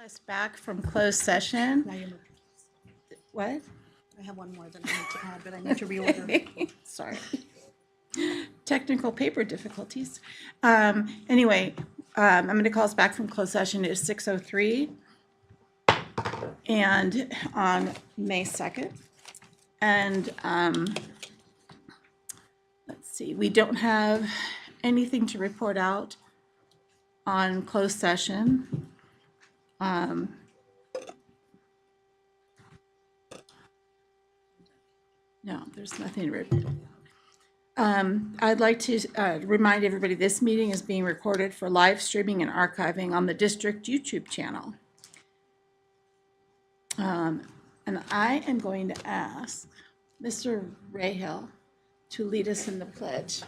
Us back from closed session. Now you're moving. What? I have one more that I need to add, but I need to reorder. Sorry. Technical paper difficulties. Anyway, I'm going to call us back from closed session. It is 6:03 and on May 2nd. And let's see, we don't have anything to report out on closed session. No, there's nothing to report. I'd like to remind everybody this meeting is being recorded for live streaming and archiving on the district YouTube channel. And I am going to ask Mr. Rahal to lead us in the pledge.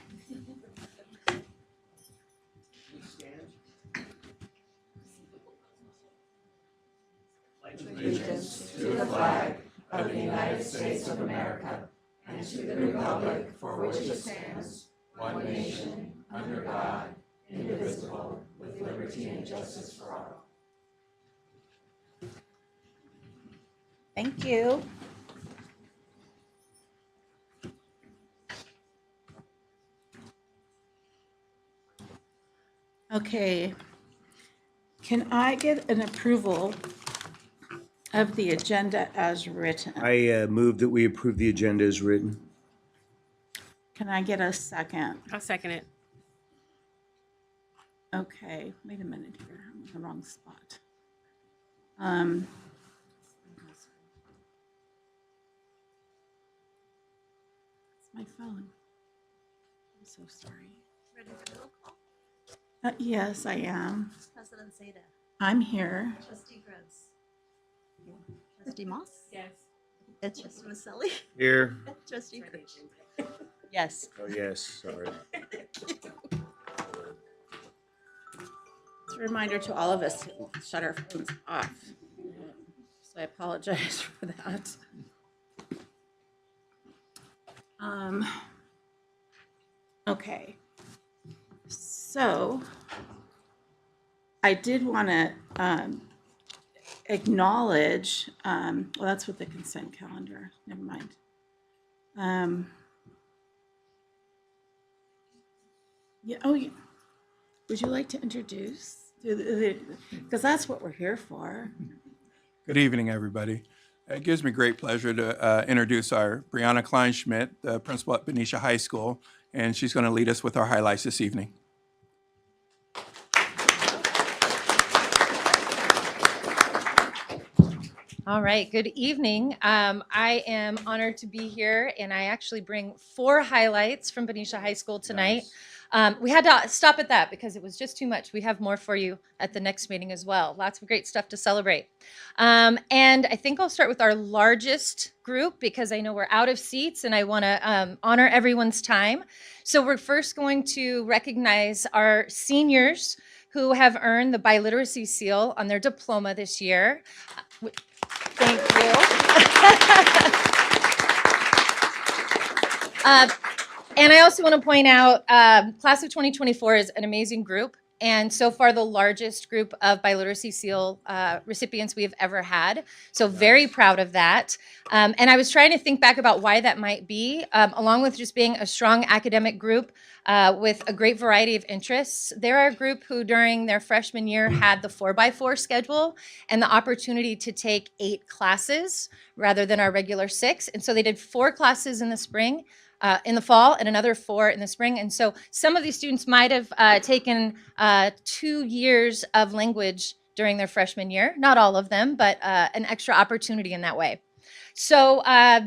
Allegiance to the flag of the United States of America and to the republic for which it stands, one nation, under God, indivisible, with liberty and justice for all. Thank you. Okay. Can I get an approval of the agenda as written? I move that we approve the agenda as written. Can I get a second? I'll second it. Okay, wait a minute here. I'm in the wrong spot. It's my phone. I'm so sorry. Ready for the roll call? Yes, I am. President Zeta. I'm here. Trustee Gross. Trustee Moss. Yes. And Trustee Maselli. Here. Trustee Page. Yes. Oh, yes, sorry. It's a reminder to all of us to shut our phones off. So I apologize for that. Okay. So I did want to acknowledge, well, that's with the consent calendar. Never mind. Yeah, oh, yeah. Would you like to introduce? Because that's what we're here for. Good evening, everybody. It gives me great pleasure to introduce our Brianna Kleinschmidt, the principal at Benicia High School, and she's going to lead us with our highlights this evening. All right, good evening. I am honored to be here, and I actually bring 4 highlights from Benicia High School tonight. We had to stop at that because it was just too much. We have more for you at the next meeting as well. Lots of great stuff to celebrate. And I think I'll start with our largest group because I know we're out of seats and I want to honor everyone's time. So we're first going to recognize our seniors who have earned the biliteracy seal on their diploma this year. Thank you. And I also want to point out, class of 2024 is an amazing group, and so far the largest group of biliteracy seal recipients we have ever had. So very proud of that. And I was trying to think back about why that might be, along with just being a strong academic group with a great variety of interests. They're a group who during their freshman year had the 4x4 schedule and the opportunity to take 8 classes rather than our regular 6. And so they did 4 classes in the spring, in the fall, and another 4 in the spring. And so some of these students might have taken 2 years of language during their freshman year. Not all of them, but an extra opportunity in that way. So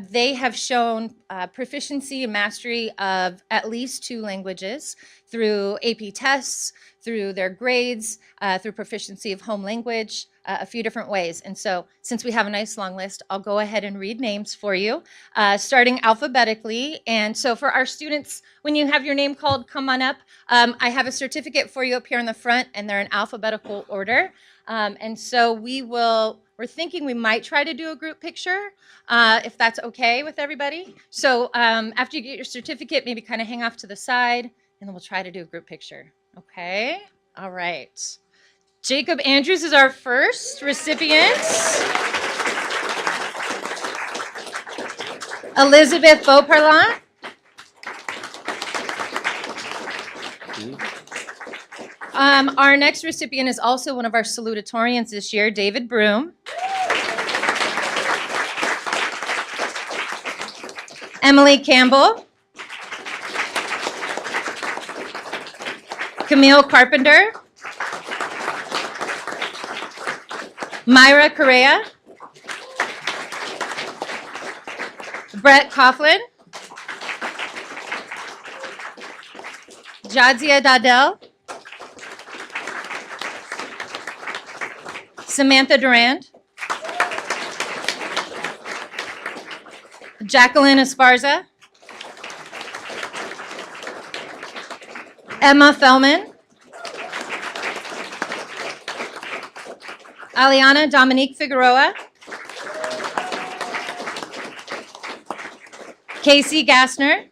they have shown proficiency and mastery of at least 2 languages through AP tests, through their grades, through proficiency of home language, a few different ways. And so since we have a nice long list, I'll go ahead and read names for you, starting alphabetically. And so for our students, when you have your name called, come on up. I have a certificate for you up here in the front, and they're in alphabetical order. And so we're thinking we might try to do a group picture, if that's okay with everybody. So after you get your certificate, maybe kind of hang off to the side, and then we'll try to do a group picture. Okay? All right. Jacob Andrews is our first recipient. Elizabeth Beauparlant. Our next recipient is also one of our salutatorians this year, David Broom. Emily Campbell. Camille Carpenter. Myra Correa. Brett Coughlin. Jadzia Dadell. Samantha Durand. Jacqueline Esparza. Emma Fellman. Aliana Dominique Figueroa. Casey Gassner.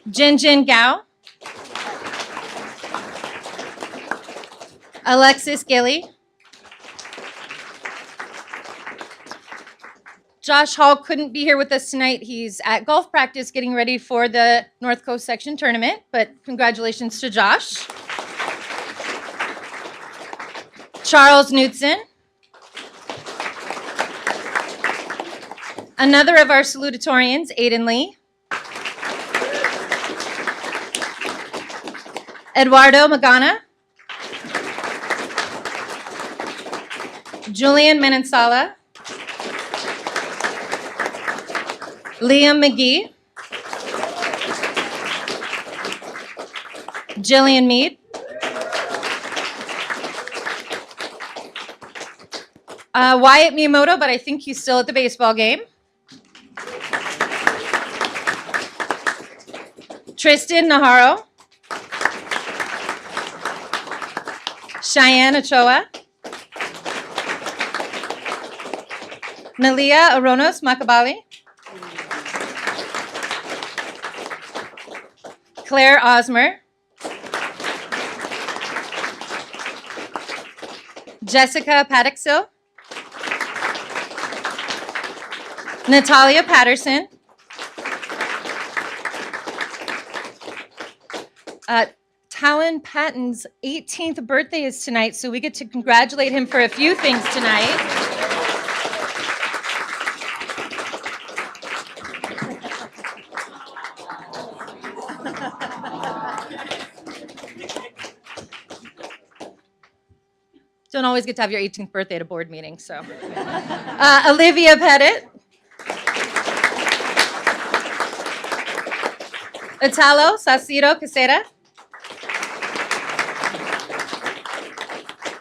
Jin Gao. Alexis Gilly. Josh Hall couldn't be here with us tonight. He's at golf practice getting ready for the North Coast Section Tournament, but congratulations to Josh. Charles Knudsen. Another of our salutatorians, Aiden Lee. Eduardo Magana. Julian Menansala. Liam McGee. Jillian Mead. Wyatt Miyamoto, but I think he's still at the baseball game. Tristan Naharo. Cheyenne Ochoa. Nalia Aronos Makabali. Claire Osmer. Jessica Paddocksill. Natalia Patterson. Talon Patton's 18th birthday is tonight, so we get to congratulate him for a few things tonight. Don't always get to have your 18th birthday at a board meeting, so. Olivia Pettit. Italo Saciro Casera.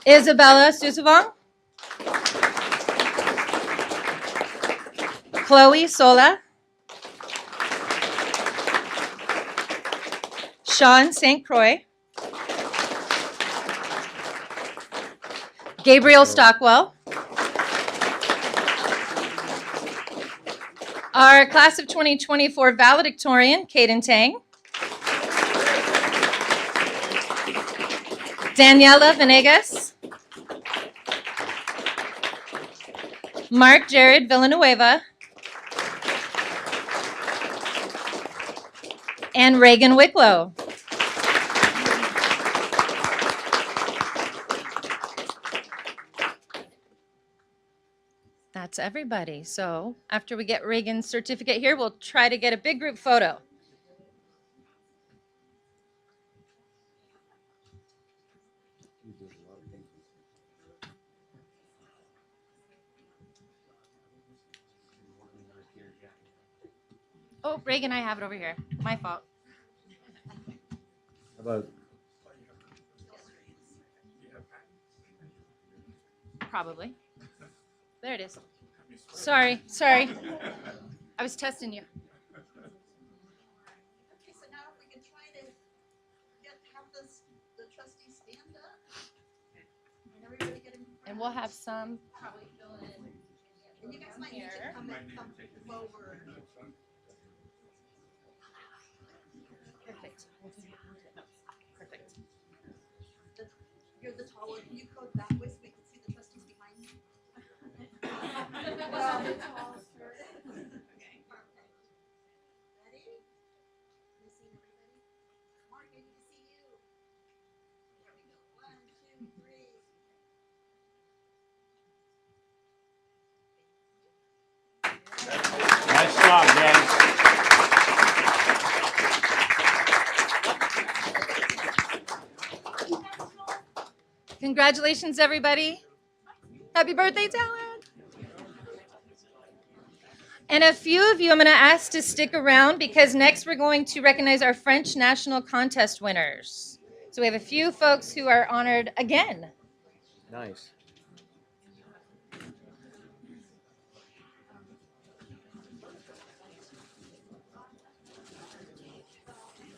Isabella Susuvong. Chloe Sola. Sean St. Croix. Gabriel Stockwell. Our class of 2024 valedictorian, Kaden Tang. Daniela Venegas. Mark Jared Villanueva. And Reagan Wicklow. That's everybody. So after we get Reagan's certificate here, we'll try to get a big group photo. Oh, Reagan, I have it over here. My fault. How about Probably. There it is. Sorry. I was testing you. Okay, so now if we can try to have the trustees stand up. And everybody get in front. And we'll have some probably fill in. And you guys might need to come forward. Perfect. Perfect. Okay, perfect. Ready? You see everybody? Mark, I need to see you. There we go. 1, 2, 3. Nice job, guys. Congratulations, everybody. Happy birthday, Talon. And a few of you I'm going to ask to stick around because next we're going to recognize our French National Contest winners. So we have a few folks who are honored again. Nice.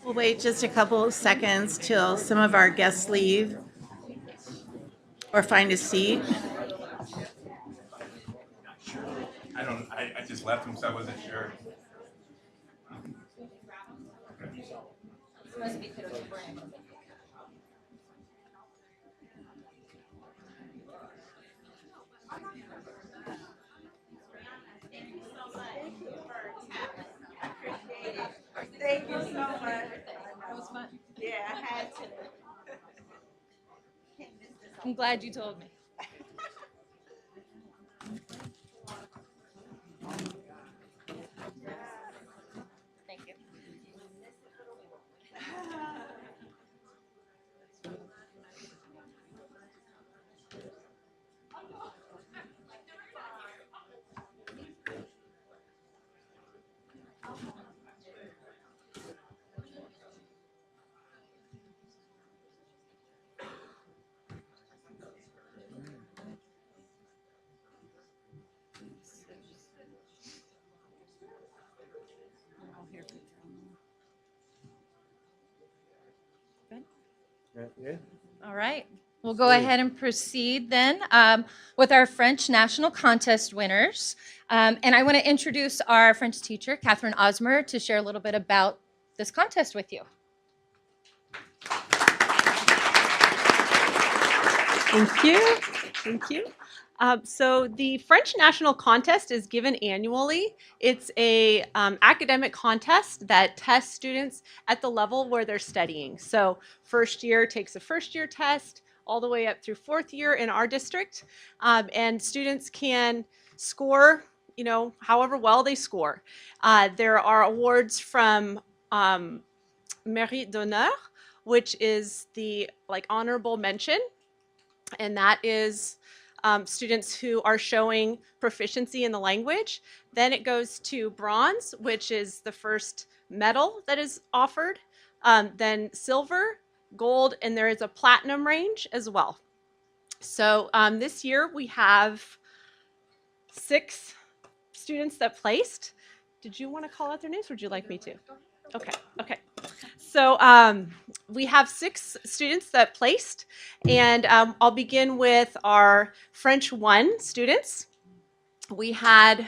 We'll wait just a couple of seconds till some of our guests leave or find a seat. I just left him, so I wasn't sure. Thank you so much. It was fun. Yeah, I had to. Can't miss this. I'm glad you told me. Thank you. Yeah. All right. We'll go ahead and proceed then with our French National Contest winners. And I want to introduce our French teacher, Catherine Osmer, to share a little bit about this contest with you. Thank you. Thank you. So the French National Contest is given annually. It's a academic contest that tests students at the level where they're studying. So first year takes a first year test all the way up through fourth year in our district. And students can score, you know, however well they score. There are awards from Mérite d'honneur, which is the honorable mention. And that is students who are showing proficiency in the language. Then it goes to bronze, which is the first medal that is offered. Then silver, gold, and there is a platinum range as well. So this year we have 6 students that placed. Did you want to call out their names or would you like me to? Okay. So we have 6 students that placed, and I'll begin with our French 1 students. I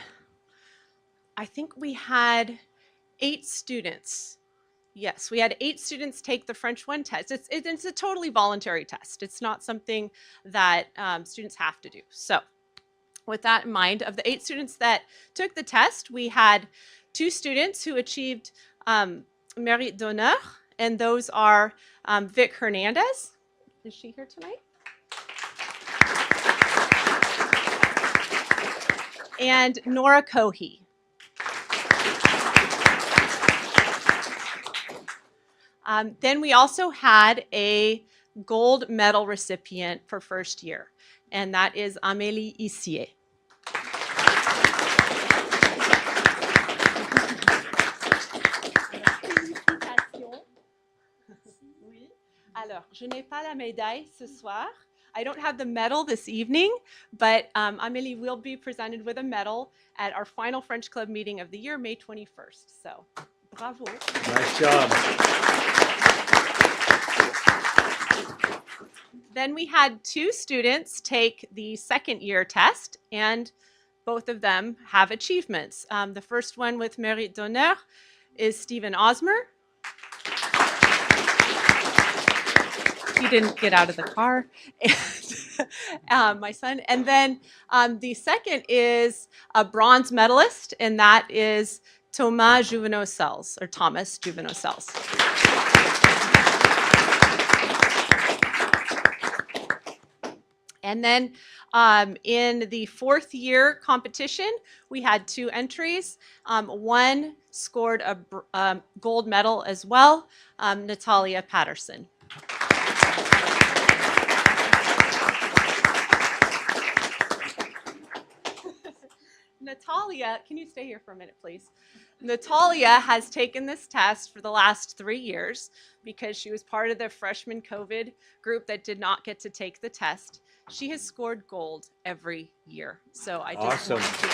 think we had 8 students. Yes, we had 8 students take the French 1 test. It's a totally voluntary test. It's not something that students have to do. So with that in mind, of the 8 students that took the test, we had 2 students who achieved Mérite d'honneur, and those are Vic Hernandez. Is she here tonight? And Nora Cohey. Then we also had a gold medal recipient for first year, and that is Amélie Issier. Alors, je n'ai pas la médaille ce soir. I don't have the medal this evening, but Amélie will be presented with a medal at our final French Club meeting of the year, May 21st. So, bravo. Nice job. Then we had 2 students take the second year test, and both of them have achievements. The first one with Mérite d'honneur is Stephen Osmer. He didn't get out of the car. my son. And then the second is a bronze medalist, and that is Thomas Juvenot-Sells, or Thomas Juvenot-Sells. And then in the fourth year competition, we had 2 entries. One scored a gold medal as well, Natalia Patterson. Natalia, can you stay here for a minute, please? Natalia has taken this test for the last 3 years because she was part of the freshman COVID group that did not get to take the test. She has scored gold every year. So I just Awesome. wanted to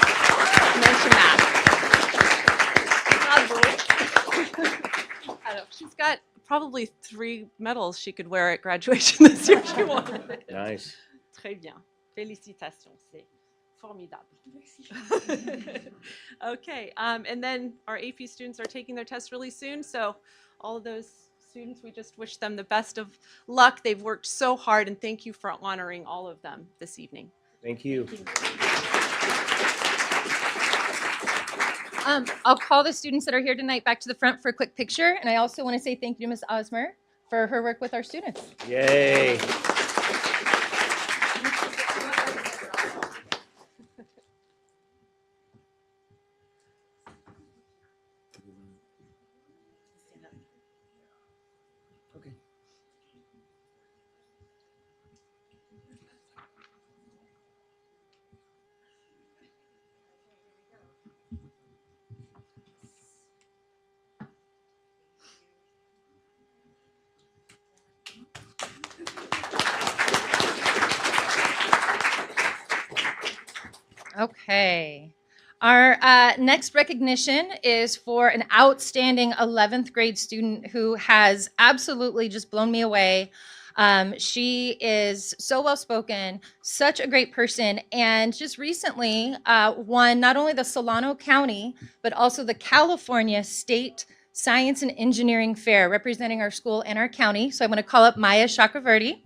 mention that. I don't know. She's got probably 3 medals she could wear at graduation this year if she wanted. Nice. Très bien. Félicitations. C'est formidable. Okay. And then our AP students are taking their tests really soon. So all of those students, we just wish them the best of luck. They've worked so hard, and thank you for honoring all of them this evening. Thank you. I'll call the students that are here tonight back to the front for a quick picture. And I also want to say thank you to Ms. Osmer for her work with our students. Yay. Okay. Okay. Our next recognition is for an outstanding 11th grade student who has absolutely just blown me away. She is so well-spoken, such a great person, and just recently won not only the Solano County, but also the California State Science and Engineering Fair, representing our school and our county. So I'm going to call up Maya Chakravarti.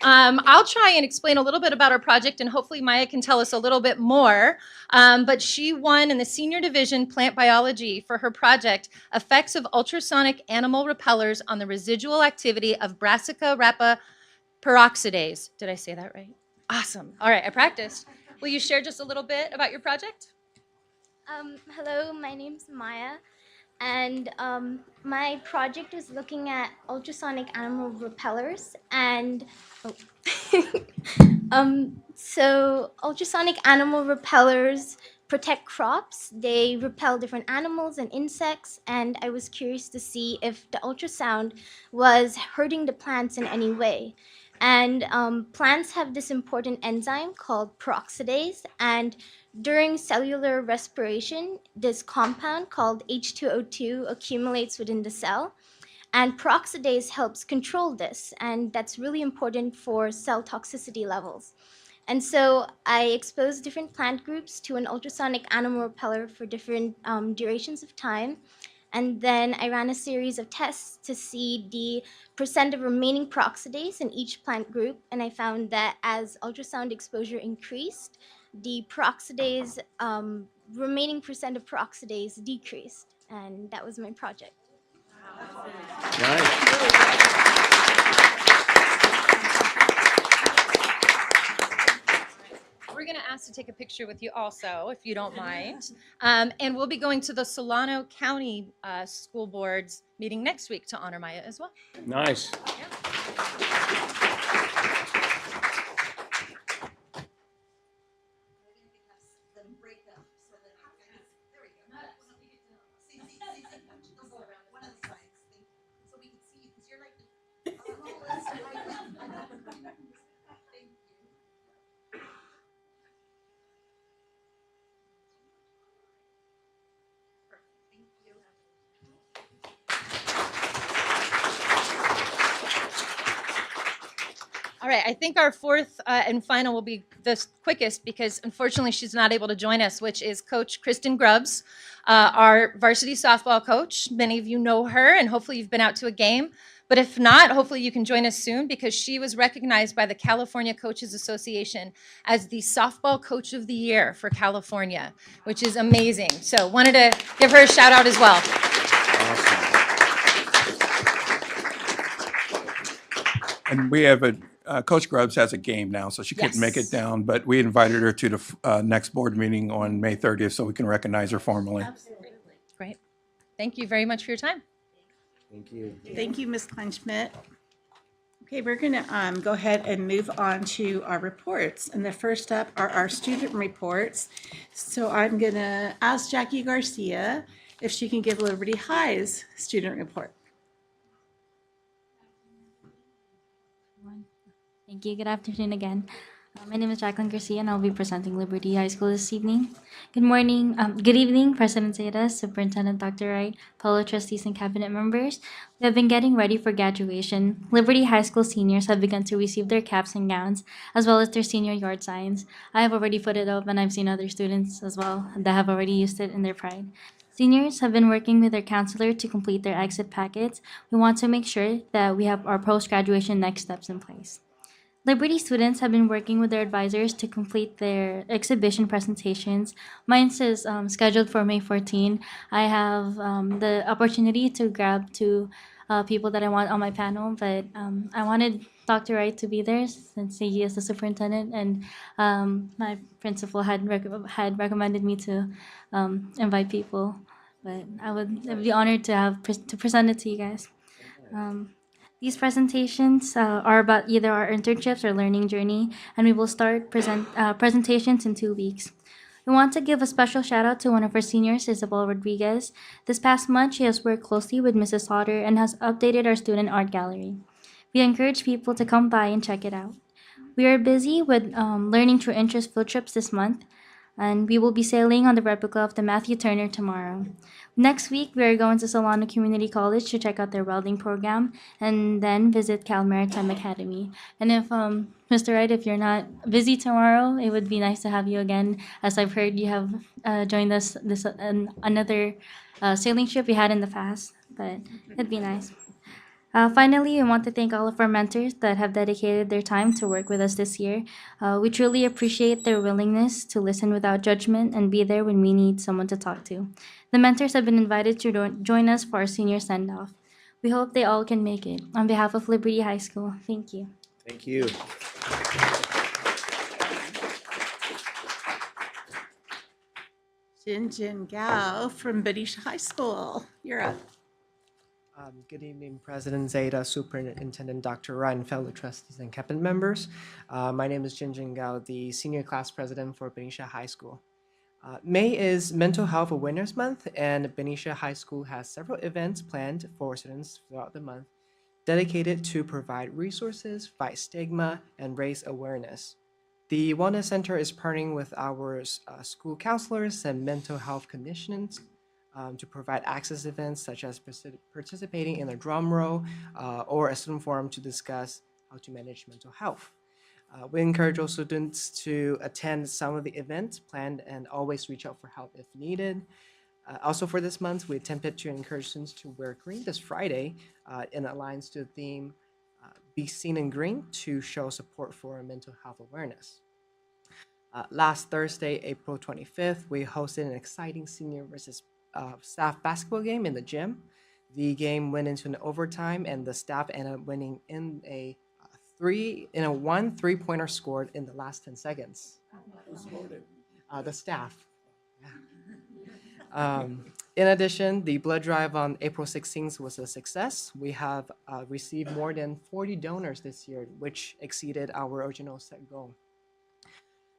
I'll try and explain a little bit about our project, and hopefully Maya can tell us a little bit more. But she won in the senior division plant biology for her project, Effects of Ultrasonic Animal Repellers on the Residual Activity of Brassica rapa peroxidase. Did I say that right? Awesome. All right, I practiced. Will you share just a little bit about your project? Hello, my name's Maya, and my project was looking at ultrasonic animal repellers, and so ultrasonic animal repellers protect crops. They repel different animals and insects, and I was curious to see if the ultrasound was hurting the plants in any way. And plants have this important enzyme called peroxidase, and during cellular respiration, this compound called H2O2 accumulates within the cell, and peroxidase helps control this, and that's really important for cell toxicity levels. And so I exposed different plant groups to an ultrasonic animal repeller for different durations of time. And then I ran a series of tests to see the percent of remaining peroxidase in each plant group. And I found that as ultrasound exposure increased, the peroxidase, remaining percent of peroxidase decreased. And that was my project. Nice. We're going to ask to take a picture with you also, if you don't mind. And we'll be going to the Solano County School Board's meeting next week to honor Maya as well. Nice. Them break up so that there we go. See, one of the sides. So we can see, because you're like the smallest right now. Thank you. Thank you. right, I think our fourth and final will be the quickest because unfortunately she's not able to join us, which is Coach Kristen Grubbs, our varsity softball coach. Many of you know her, and hopefully you've been out to a game. But if not, hopefully you can join us soon because she was recognized by the California Coaches Association as the Softball Coach of the Year for California, which is amazing. So wanted to give her a shout out as well. And we have Coach Grubbs has a game now, so she couldn't make Yes. it down, but we invited her to the next board meeting on May 30th so we can recognize her formally. Great. Thank you very much for your time. Thank you. Thank you, Ms. Kleinschmidt. Okay, we're going to go ahead and move on to our reports. And the first up are our student reports. So I'm going to ask Jackie Garcia if she can give Liberty High's student report. Thank you. Good afternoon again. My name is Jacqueline Garcia, and I'll be presenting Liberty High School this evening. Good evening, President Zeta, Superintendent Dr. Wright, fellow trustees and cabinet members. We have been getting ready for graduation. Liberty High School seniors have begun to receive their caps and gowns, as well as their senior yard signs. I have already put it up, and I've seen other students as well that have already used it in their pride. Seniors have been working with their counselor to complete their exit packets. We want to make sure that we have our post-graduation next steps in place. Liberty students have been working with their advisors to complete their exhibition presentations. Mine is scheduled for May 14. I have the opportunity to grab two people that I want on my panel, but I wanted Dr. Wright to be there since he is the superintendent, and my principal had recommended me to invite people. But I'd be honored to have to present it to you guys. These presentations are about either our internships or learning journey, and we will start presentations in 2 weeks. We want to give a special shout out to one of our seniors, Isabel Rodriguez. This past month, she has worked closely with Mrs. Sauter and has updated our student art gallery. We encourage people to come by and check it out. We are busy with learning through interest field trips this month, and we will be sailing on the replica of the Matthew Turner tomorrow. Next week, we are going to Solano Community College to check out their welding program and then visit Cal Maritime Academy. And if, Mr. Wright, if you're not busy tomorrow, it would be nice to have you again, as I've heard you have joined us another sailing trip we had in the past, but it'd be nice. Finally, we want to thank all of our mentors that have dedicated their time to work with us this year. We truly appreciate their willingness to listen without judgment and be there when we need someone to talk to. The mentors have been invited to join us for our senior send-off. We hope they all can make it. On behalf of Liberty High School, thank you. Thank you. Jin Gao from Benicia High School. You're up. Good evening, President Zeta, Superintendent Dr. Ryan, fellow trustees and cabinet members. My name is Jin Gao, the Senior Class President for Benicia High School. May is Mental Health Awareness Month, and Benicia High School has several events planned for students throughout the month dedicated to provide resources, fight stigma, and raise awareness. The Wellness Center is partnering with our school counselors and mental health clinicians to provide access events such as participating in a drum roll or a student forum to discuss how to manage mental health. We encourage all students to attend some of the events planned and always reach out for help if needed. Also for this month, we attempted to encourage students to wear green this Friday in alliance to the theme Be Seen in Green to show support for mental health awareness. Last Thursday, April 25th, we hosted an exciting senior versus staff basketball game in the gym. The game went into an overtime, and the staff ended up winning in a 3-pointer scored in the last 10 seconds. The staff. Yeah. In addition, the blood drive on April 16th was a success. We have received more than 40 donors this year, which exceeded our original set goal.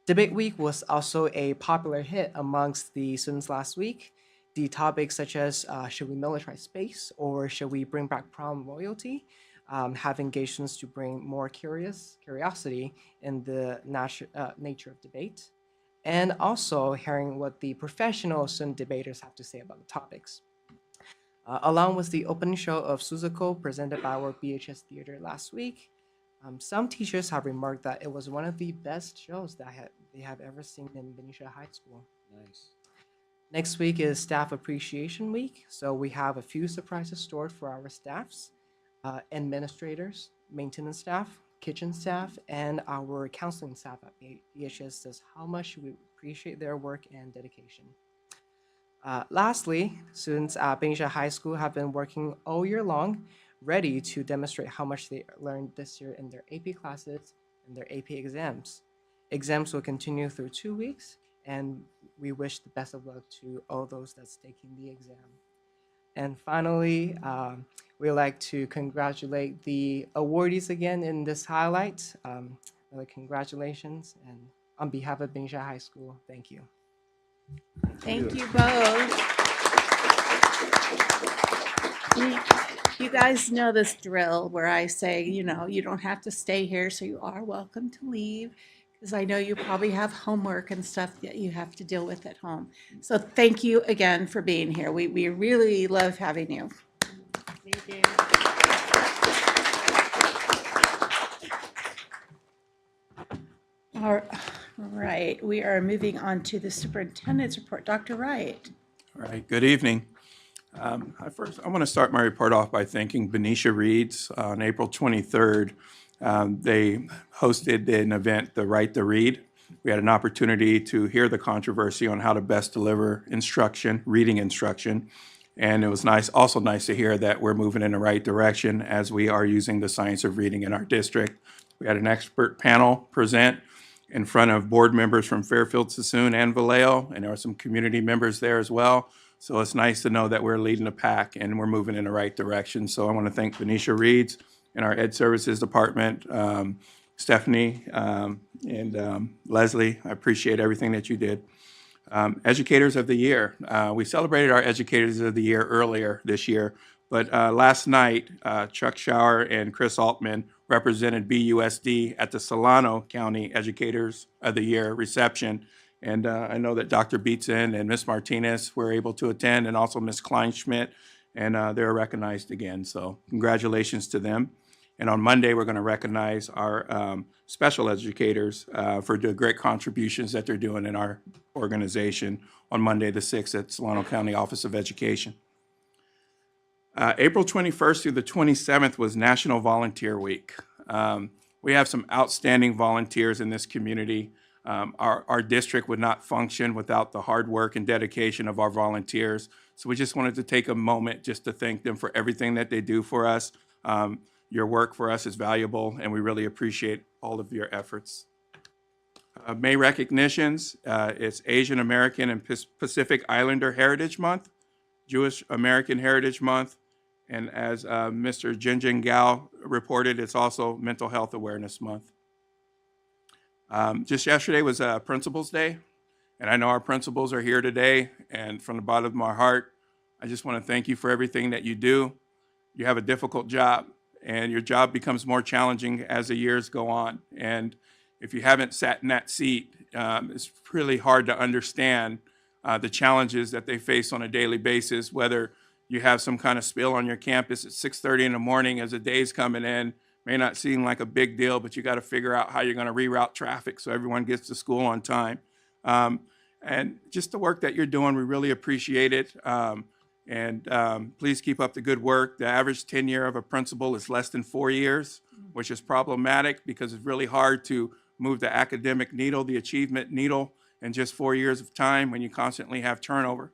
Debate week was also a popular hit amongst the students last week. The topics such as should we militarize space or should we bring back prom loyalty have engaged students to bring more curiosity in the nature of debate, and also hearing what the professional student debaters have to say about the topics. Along with the opening show of Suzuko presented by our BHS Theater last week, Some teachers have remarked that it was one of the best shows that they have ever seen in Benicia High School. Nice. Next week is Staff Appreciation Week, so we have a few surprises stored for our staffs, administrators, maintenance staff, kitchen staff, and our counseling staff at BHS says how much we appreciate their work and dedication. Lastly, students at Benicia High School have been working all year long, ready to demonstrate how much they learned this year in their AP classes and their AP exams. Exams will continue through 2 weeks, and we wish the best of luck to all those that's taking the exam. And finally, we'd like to congratulate the awardees again in this highlight. Really congratulations, and on behalf of Benicia High School, thank you. Thank you both. You guys know this drill where I say, you know, you don't have to stay here, so you are welcome to leave, because I know you probably have homework and stuff that you have to deal with at home. So thank you again for being here. We really love having you. Thank you. All right, we are moving on to the superintendent's report. Dr. Wright. All right, good evening. I want to start my report off by thanking Benicia Reads. On April 23rd, they hosted an event, The Right to Read. We had an opportunity to hear the controversy on how to best deliver instruction, reading instruction. And it was also nice to hear that we're moving in the right direction as we are using the science of reading in our district. We had an expert panel present in front of board members from Fairfield, Sassoon, and Vallejo, and there were some community members there as well. So it's nice to know that we're leading the pack and we're moving in the right direction. So I want to thank Benicia Reads and our Ed Services Department, Stephanie and Leslie. I appreciate everything that you did. Educators of the Year. We celebrated our Educators of the Year earlier this year, but last night, Chuck Schauer and Chris Altman represented BUSD at the Solano County Educators of the Year reception. And I know that Dr. Beatson and Ms. Martinez were able to attend, and also Ms. Kleinschmidt, and they're recognized again. So congratulations to them. And on Monday, we're going to recognize our special educators for the great contributions that they're doing in our organization on Monday the 6th at Solano County Office of Education. April 21st through the 27th was National Volunteer Week. We have some outstanding volunteers in this community. Our district would not function without the hard work and dedication of our volunteers. So we just wanted to take a moment just to thank them for everything that they do for us. Your work for us is valuable, and we really appreciate all of your efforts. May recognitions, it's Asian American and Pacific Islander Heritage Month, Jewish American Heritage Month, and as Mr. Jinjin Gao reported, it's also Mental Health Awareness Month. Just yesterday was Principals Day, and I know our principals are here today, and from the bottom of my heart, I just want to thank you for everything that you do. You have a difficult job, and your job becomes more challenging as the years go on. And if you haven't sat in that seat, it's really hard to understand the challenges that they face on a daily basis, whether you have some kind of spill on your campus at 6:30 in the morning as the day's coming in. May not seem like a big deal, but you got to figure out how you're going to reroute traffic so everyone gets to school on time. And just the work that you're doing, we really appreciate it. Please keep up the good work. The average tenure of a principal is less than 4 years, which is problematic because it's really hard to move the academic needle, the achievement needle, in just 4 years of time when you constantly have turnover.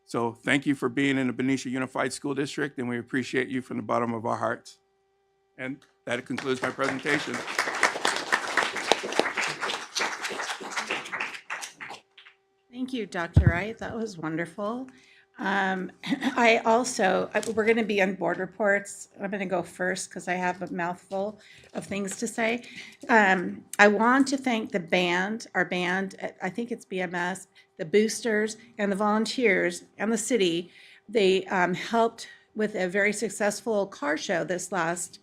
So thank you for being in the Benicia Unified School District, and we appreciate you from the bottom of our hearts. And that concludes my presentation. Thank you, Dr. Wright. That was wonderful. We're going to be on board reports. I'm going to go first because I have a mouthful of things to say. I want to thank the band, our band, I think it's BMS, the boosters, and the volunteers, and the city. They helped with a very successful car show this last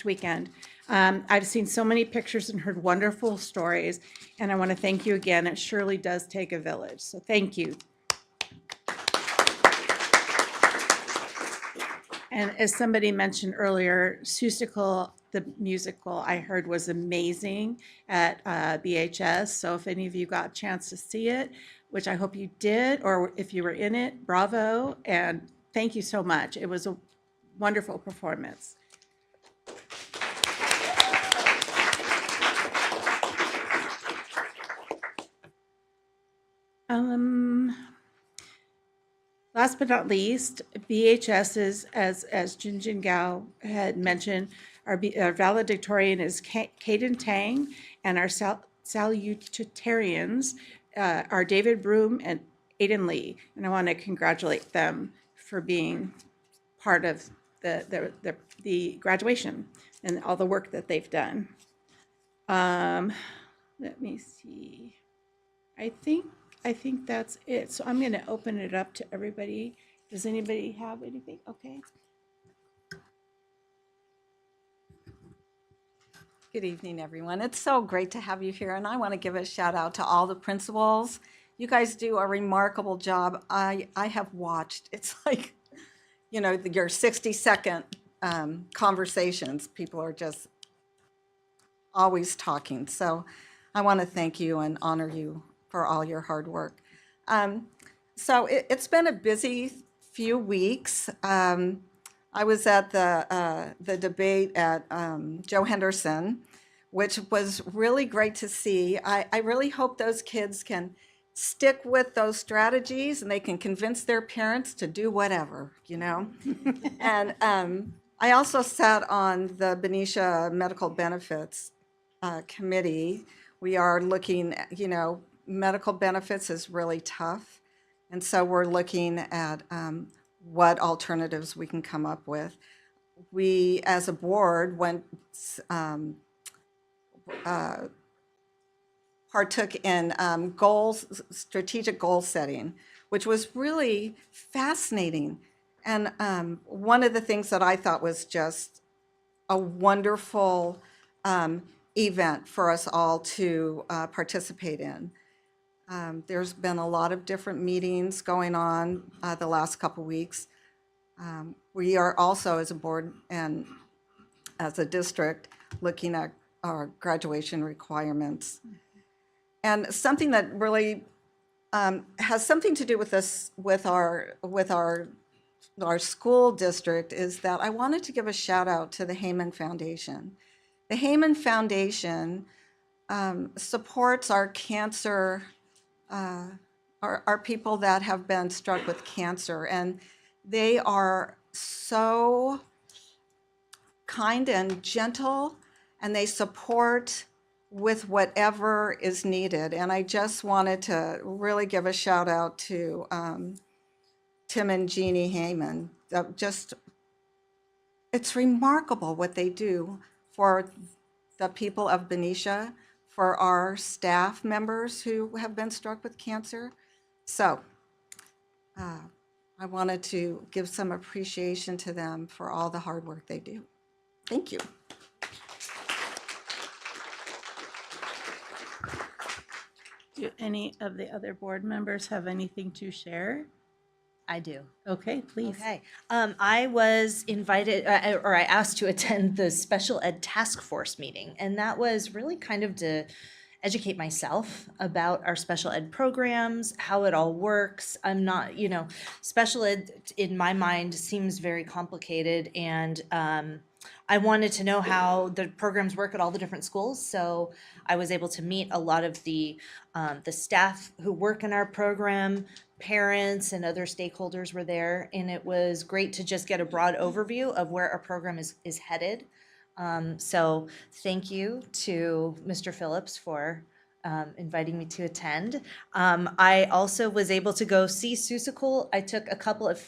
weekend. I've seen so many pictures and heard wonderful stories, and I want to thank you again. It surely does take a village, so thank you. And as somebody mentioned earlier, Seussical, the musical I heard was amazing at BHS. So if any of you got a chance to see it, which I hope you did, or if you were in it, bravo, and thank you so much. It was a wonderful performance. Last but not least, BHS's, as Jinjin Gao had mentioned, our valedictorian is Caden Tang, and our salutatorians are David Broom and Aiden Lee. And I want to congratulate them for being part of the graduation and all the work that they've done. Let me see. I think that's it. So I'm going to open it up to everybody. Does anybody have anything? Okay. Good evening, everyone. It's so great to have you here, and I want to give a shout out to all the principals. You guys do a remarkable job. I have watched. It's like, you know, your 60-second conversations. People are just always talking. So I want to thank you and honor you for all your hard work. So it's been a busy few weeks. I was at the debate at Joe Henderson, which was really great to see. I really hope those kids can stick with those strategies and they can convince their parents to do whatever, you know? And I also sat on the Benicia Medical Benefits Committee. We are looking at, you know, medical benefits is really tough. And so we're looking at what alternatives we can come up with. We, as a board, partook in strategic goal setting, which was really fascinating. And one of the things that I thought was just a wonderful event for us all to participate in. There's been a lot of different meetings going on the last couple weeks. We are also, as a board and as a district, looking at our graduation requirements. And something that really has something to do with this, with our school district, is that I wanted to give a shout out to the Heyman Foundation. The Heyman Foundation supports our cancer, our people that have been struck with cancer, and they are so kind and gentle, and they support with whatever is needed. And I just wanted to really give a shout out to Tim and Jeannie Heyman. It's remarkable what they do for the people of Benicia, for our staff members who have been struck with cancer. So I wanted to give some appreciation to them for all the hard work they do. Thank you. Do any of the other board members have anything to share? I do. Okay, please. Okay. I was invited, or I asked to attend the special ed task force meeting, and that was really kind of to educate myself about our special ed programs, how it all works. I'm not, you know, special ed in my mind seems very complicated, and I wanted to know how the programs work at all the different schools. So I was able to meet a lot of the staff who work in our program, parents and other stakeholders were there, and it was great to just get a broad overview of where our program is headed. So thank you to Mr. Phillips for inviting me to attend. I also was able to go see Seussical. I took a couple of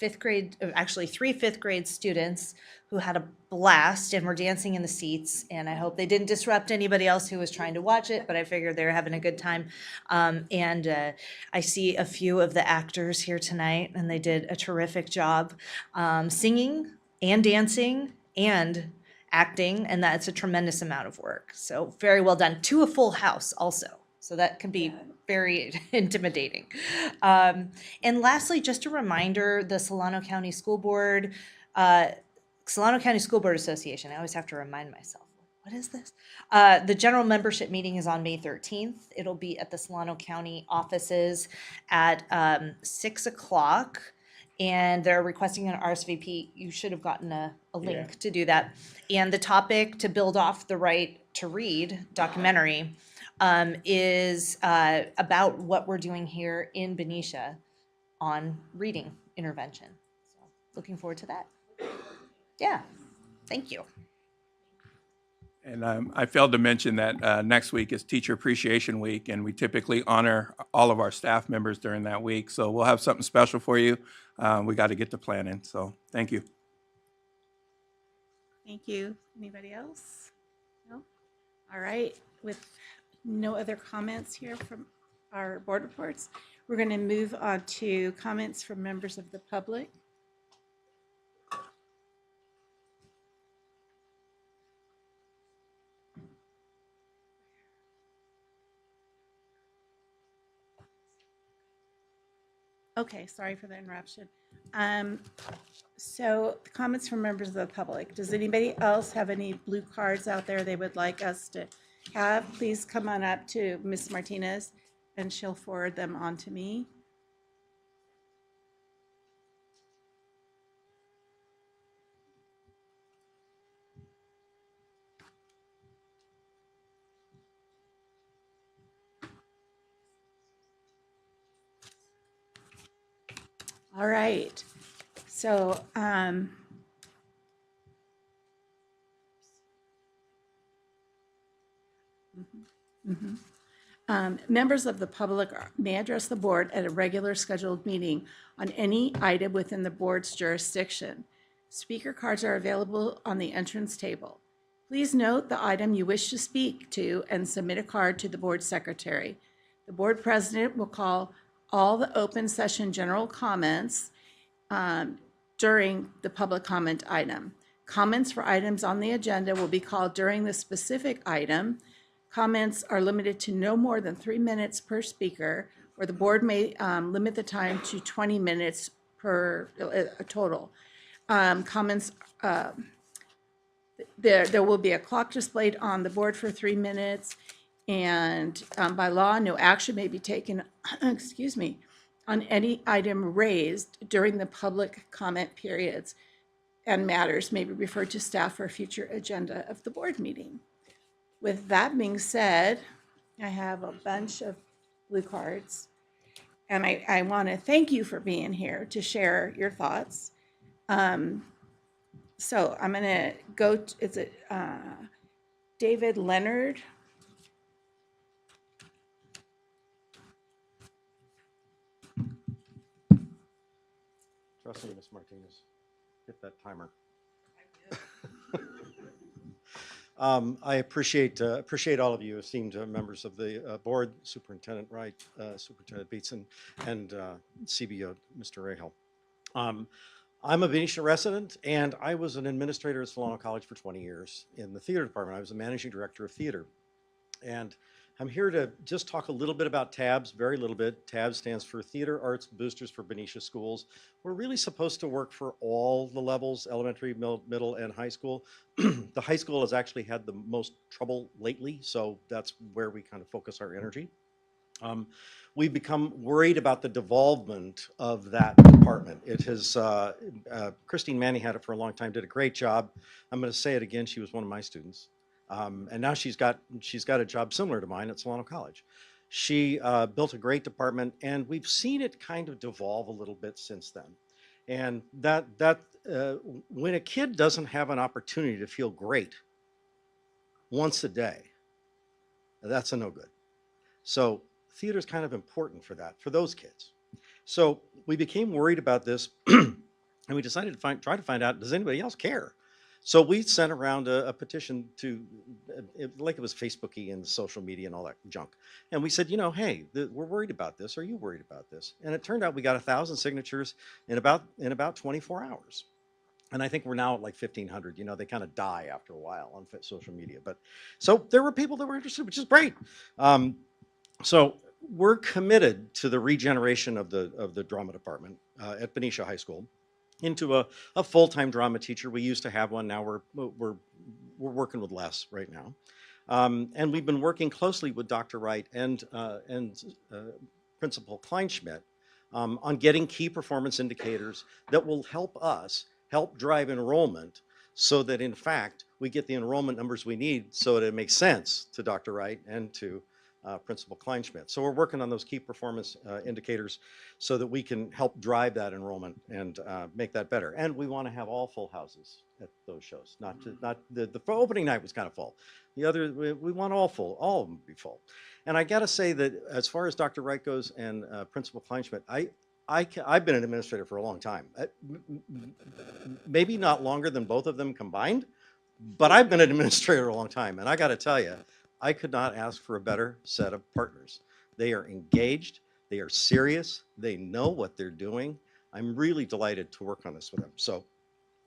actually 3 fifth grade students who had a blast and were dancing in the seats, and I hope they didn't disrupt anybody else who was trying to watch it, but I figured they were having a good time. And I see a few of the actors here tonight, and they did a terrific job singing and dancing and acting, and that's a tremendous amount of work. So very well done, to a full house also. So that can be very intimidating. And lastly, just a reminder, the Solano County School Board Association, I always have to remind myself what is this? The general membership meeting is on May 13th. It'll be at the Solano County offices at 6 o'clock. And they're requesting an RSVP. You should have gotten a link to do that. And the topic, to build off the Right to Read documentary, is about what we're doing here in Benicia on reading intervention. So looking forward to that. Yeah, thank you. And I failed to mention that next week is Teacher Appreciation Week, and we typically honor all of our staff members during that week. So we'll have something special for you. We got to get the planning. So thank you. Thank you. Anybody else? No? All right. With no other comments here from our board reports, we're going to move on to comments from members of the public. Okay, sorry for the interruption. So comments from members of the public. Does anybody else have any blue cards out there they would like us to have? Please come on up to Ms. Martinez and she'll forward them on to me. All right. So, members of the public may address the board at a regular scheduled meeting on any item within the board's jurisdiction. Speaker cards are available on the entrance table. Please note the item you wish to speak to and submit a card to the board secretary. The board president will call all the open session general comments during the public comment item. Comments for items on the agenda will be called during the specific item. Comments are limited to no more than 3 minutes per speaker, or the board may limit the time to 20 minutes per total. Comments, there will be a clock displayed on the board for 3 minutes, and by law, no action may be taken, excuse me, on any item raised during the public comment periods, and matters may be referred to staff for a future agenda of the board meeting. With that being said, I have a bunch of blue cards, and I want to thank you for being here to share your thoughts. So I'm going to go, is it David Leonard? Trust me, Ms. Martinez. Hit that timer. I appreciate all of you, esteemed members of the board, Superintendent Wright, Superintendent Beetson, and CBO, Mr. Rahal. I'm a Benicia resident, and I was an administrator at Solano College for 20 years in the theater department. I was the managing director of theater. And I'm here to just talk a little bit about TABS, very little bit. TABS stands for Theater Arts Boosters for Benicia Schools. We're really supposed to work for all the levels, elementary, middle, and high school. The high school has actually had the most trouble lately, so that's where we kind of focus our energy. We've become worried about the devolvement of that department. It has, Christine Manning had it for a long time, did a great job. I'm going to say it again, she was one of my students. And now she's got a job similar to mine at Solano College. She built a great department, and we've seen it kind of devolve a little bit since then. And when a kid doesn't have an opportunity to feel great once a day, that's a no good. So theater is kind of important for that, for those kids. So we became worried about this, and we decided to try to find out, does anybody else care? So we sent around a petition to, like it was Facebook-y and social media and all that junk. And we said, you know, hey, we're worried about this. Are you worried about this? And it turned out we got 1,000 signatures in about 24 hours. And I think we're now at like 1,500. You know, they kind of die after a while on social media. But so there were people that were interested, which is great. So we're committed to the regeneration of the drama department at Benicia High School into a full-time drama teacher. We used to have one. Now we're we're working with less right now. And we've been working closely with Dr. Wright and Principal Kleinschmidt on getting key performance indicators that will help us help drive enrollment so that in fact we get the enrollment numbers we need so that it makes sense to Dr. Wright and to Principal Kleinschmidt. So we're working on those key performance indicators so that we can help drive that enrollment and make that better. And we want to have all full houses at those shows. Not the opening night was kind of full. The other, we want all full, all of them to be full. And I got to say that as far as Dr. Wright goes and Principal Kleinschmidt, I've been an administrator for a long time. Maybe not longer than both of them combined, but I've been an administrator a long time. And I got to tell you, I could not ask for a better set of partners. They are engaged, they are serious, they know what they're doing. I'm really delighted to work on this with them. So,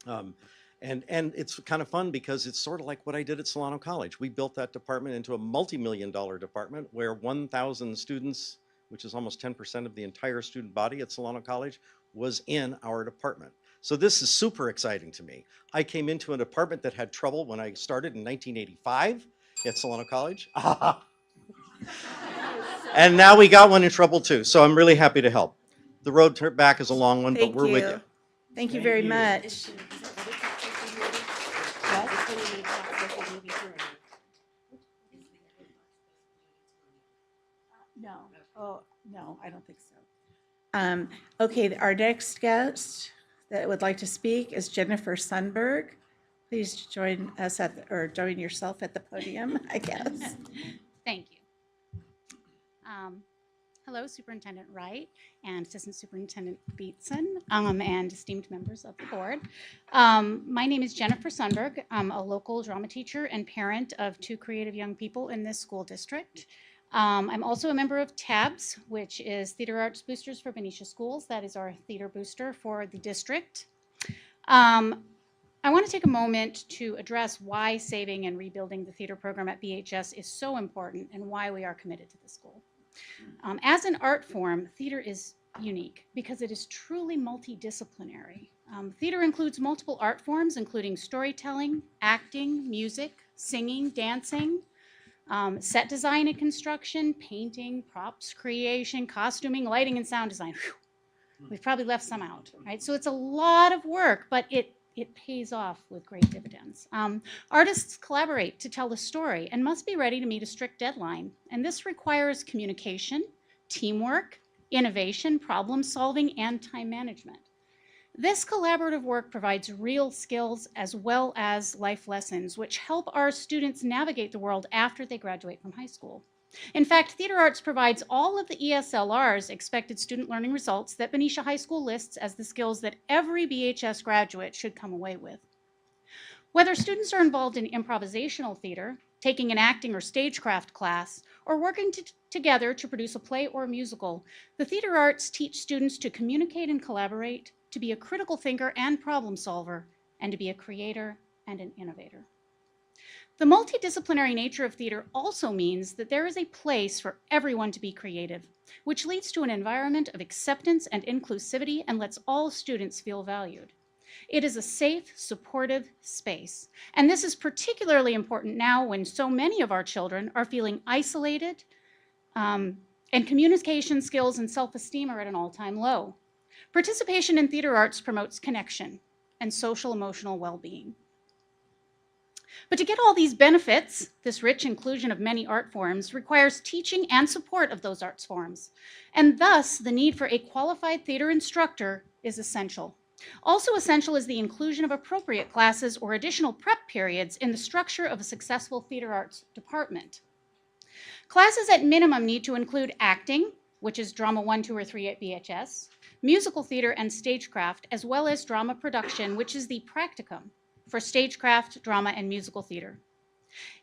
and it's kind of fun because it's sort of like what I did at Solano College. We built that department into a multi-million-dollar department where 1,000 students, which is almost 10% of the entire student body at Solano College, was in our department. So this is super exciting to me. I came into a department that had trouble when I started in 1985 at Solano College. And now we got one in trouble too. So I'm really happy to help. The road back is a long one, but we're with you. Thank you very much. No. Oh, no, I don't think so. Okay, our next guest that would like to speak is Jennifer Sundberg. Please join us or join yourself at the podium, I guess. Thank you. Hello, Superintendent Wright and Assistant Superintendent Beatson, and esteemed members of the board. My name is Jennifer Sundberg. I'm a local drama teacher and parent of 2 creative young people in this school district. I'm also a member of TABS, which is Theater Arts Boosters for Benicia Schools. That is our theater booster for the district. I want to take a moment to address why saving and rebuilding the theater program at BHS is so important and why we are committed to the school. As an art form, theater is unique because it is truly multidisciplinary. Theater includes multiple art forms, including storytelling, acting, music, singing, dancing, set design and construction, painting, props creation, costuming, lighting, and sound design. Whew. We've probably left some out, right? So it's a lot of work, but it pays off with great dividends. Artists collaborate to tell the story and must be ready to meet a strict deadline. And this requires communication, teamwork, innovation, problem solving, and time management. This collaborative work provides real skills as well as life lessons, which help our students navigate the world after they graduate from high school. In fact, Theater Arts provides all of the ESLR's expected student learning results that Benicia High School lists as the skills that every BHS graduate should come away with. Whether students are involved in improvisational theater, taking an acting or stagecraft class, or working together to produce a play or a musical, the Theater Arts teach students to communicate and collaborate, to be a critical thinker and problem solver, and to be a creator and an innovator. The multidisciplinary nature of theater also means that there is a place for everyone to be creative, which leads to an environment of acceptance and inclusivity and lets all students feel valued. It is a safe, supportive space, and this is particularly important now when so many of our children are feeling isolated, and communication skills and self-esteem are at an all-time low. Participation in theater arts promotes connection and social emotional well-being. But to get all these benefits, this rich inclusion of many art forms requires teaching and support of those arts forms, and thus the need for a qualified theater instructor is essential. Also essential is the inclusion of appropriate classes or additional prep periods in the structure of a successful theater arts department. Classes at minimum need to include acting, which is drama 1, 2, or 3 at BHS, musical theater and stagecraft, as well as drama production, which is the practicum for stagecraft, drama, and musical theater.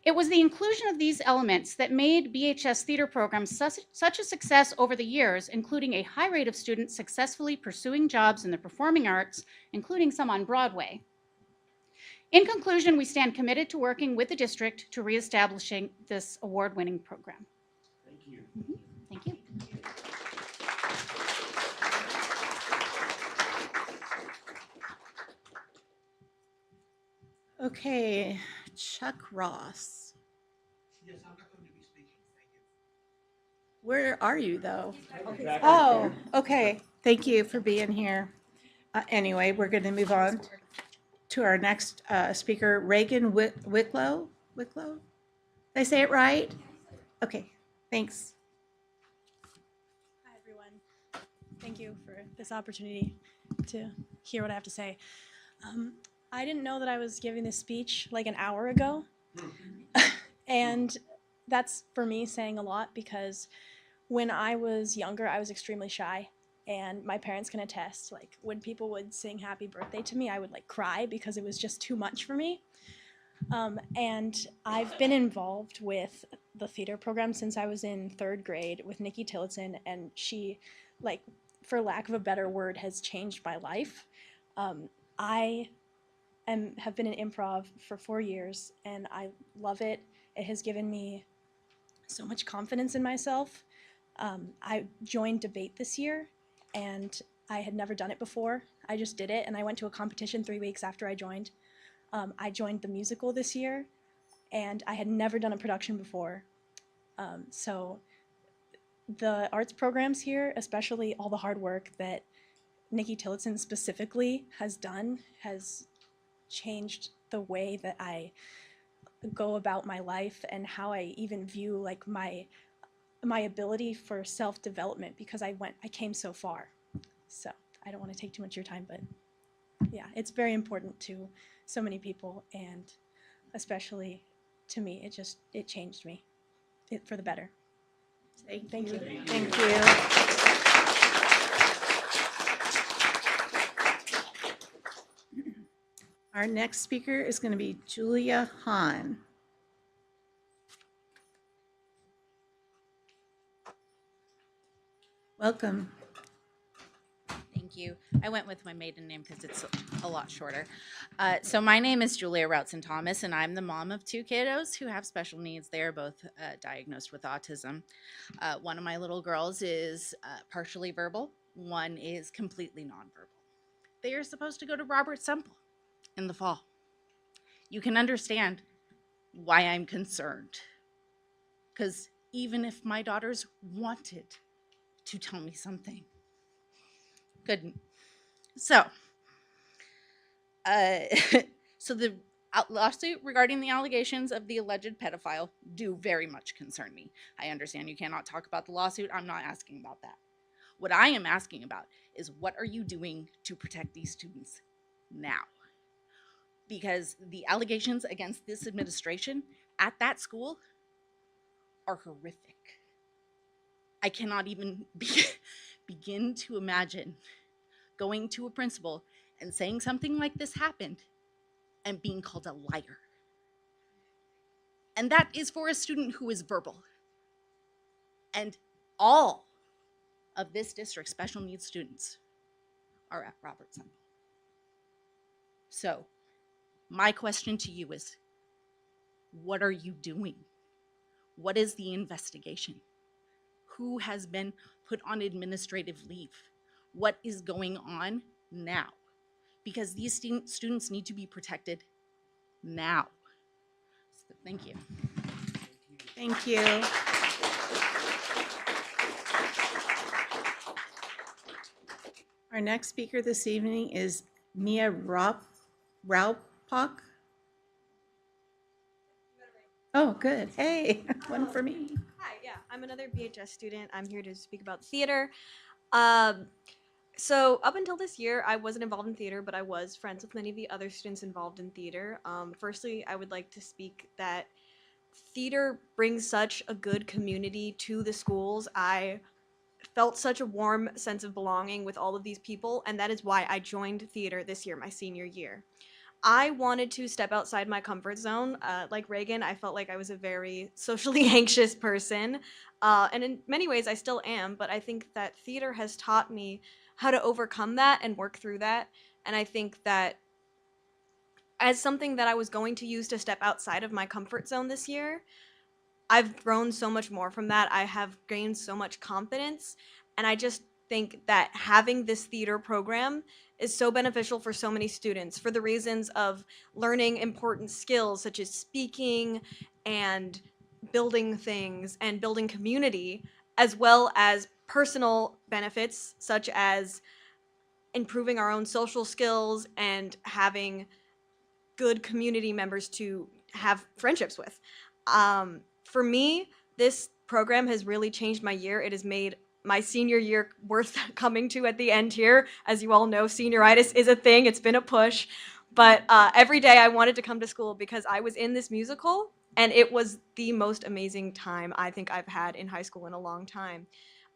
It was the inclusion of these elements that made BHS theater programs such a success over the years, including a high rate of students successfully pursuing jobs in the performing arts, including some on Broadway. In conclusion, we stand committed to working with the district to reestablishing this award-winning program. Thank you. Thank you. Okay, Chuck Ross. Yes, I'm not going to be speaking. Thank you. Where are you, though? Oh, okay. Thank you for being here. Anyway, we're going to move on to our next speaker, Reagan Wicklow. Wicklow? Did I say it right? Okay, thanks. Hi, everyone. Thank you for this opportunity to hear what I have to say. I didn't know that I was giving this speech like an hour ago. And that's for me saying a lot because when I was younger, I was extremely shy. And my parents can attest, like when people would sing happy birthday to me, I would like cry because it was just too much for me. And I've been involved with the theater program since I was in 3rd grade with Nikki Tillotson, and she, like, for lack of a better word, has changed my life. I have been in improv for 4 years, and I love it. It has given me so much confidence in myself. I joined debate this year, and I had never done it before. I just did it, and I went to a competition 3 weeks after I joined. I joined the musical this year, and I had never done a production before. So the arts programs here, especially all the hard work that Nikki Tillotson specifically has done, has changed the way that I go about my life and how I even view like my ability for self-development, because I came so far. So I don't want to take too much of your time, but yeah, it's very important to so many people, and especially to me. It changed me for the better. Thank you. Thank you. Our next speaker is going to be Julia Hahn. Welcome. Thank you. I went with my maiden name because it's a lot shorter. So my name is Julia Routson Thomas, and I'm the mom of 2 kiddos who have special needs. They are both diagnosed with autism. One of my little girls is partially verbal. One is completely nonverbal. They are supposed to go to Robert Semple in the fall. You can understand why I'm concerned. Because even if my daughters wanted to tell me something, couldn't. So the lawsuit regarding the allegations of the alleged pedophile do very much concern me. I understand you cannot talk about the lawsuit. I'm not asking about that. What I am asking about is, what are you doing to protect these students now? Because the allegations against this administration at that school are horrific. I cannot even begin to imagine going to a principal and saying something like this happened and being called a liar. And that is for a student who is verbal. And all of this district's special needs students are at Robert Semple. So my question to you is, what are you doing? What is the investigation? Who has been put on administrative leave? What is going on now? Because these students need to be protected now. So thank you. Thank you. Our next speaker this evening is Mia Raupach. Oh, good. Hey, one for me. Hi, yeah, I'm another BHS student. I'm here to speak about theater. So up until this year, I wasn't involved in theater, but I was friends with many of the other students involved in theater. Firstly, I would like to speak that theater brings such a good community to the schools. I felt such a warm sense of belonging with all of these people, and that is why I joined theater this year, my senior year. I wanted to step outside my comfort zone. Like Reagan, I felt like I was a very socially anxious person. And in many ways, I still am, but I think that theater has taught me how to overcome that and work through that. And I think that as something that I was going to use to step outside of my comfort zone this year, I've grown so much more from that. I have gained so much confidence, and I just think that having this theater program is so beneficial for so many students for the reasons of learning important skills such as speaking and building things and building community, as well as personal benefits such as improving our own social skills and having good community members to have friendships with. For me, this program has really changed my year. It has made my senior year worth coming to at the end here. As you all know, senioritis is a thing. It's been a push. But every day I wanted to come to school because I was in this musical, and it was the most amazing time I think I've had in high school in a long time.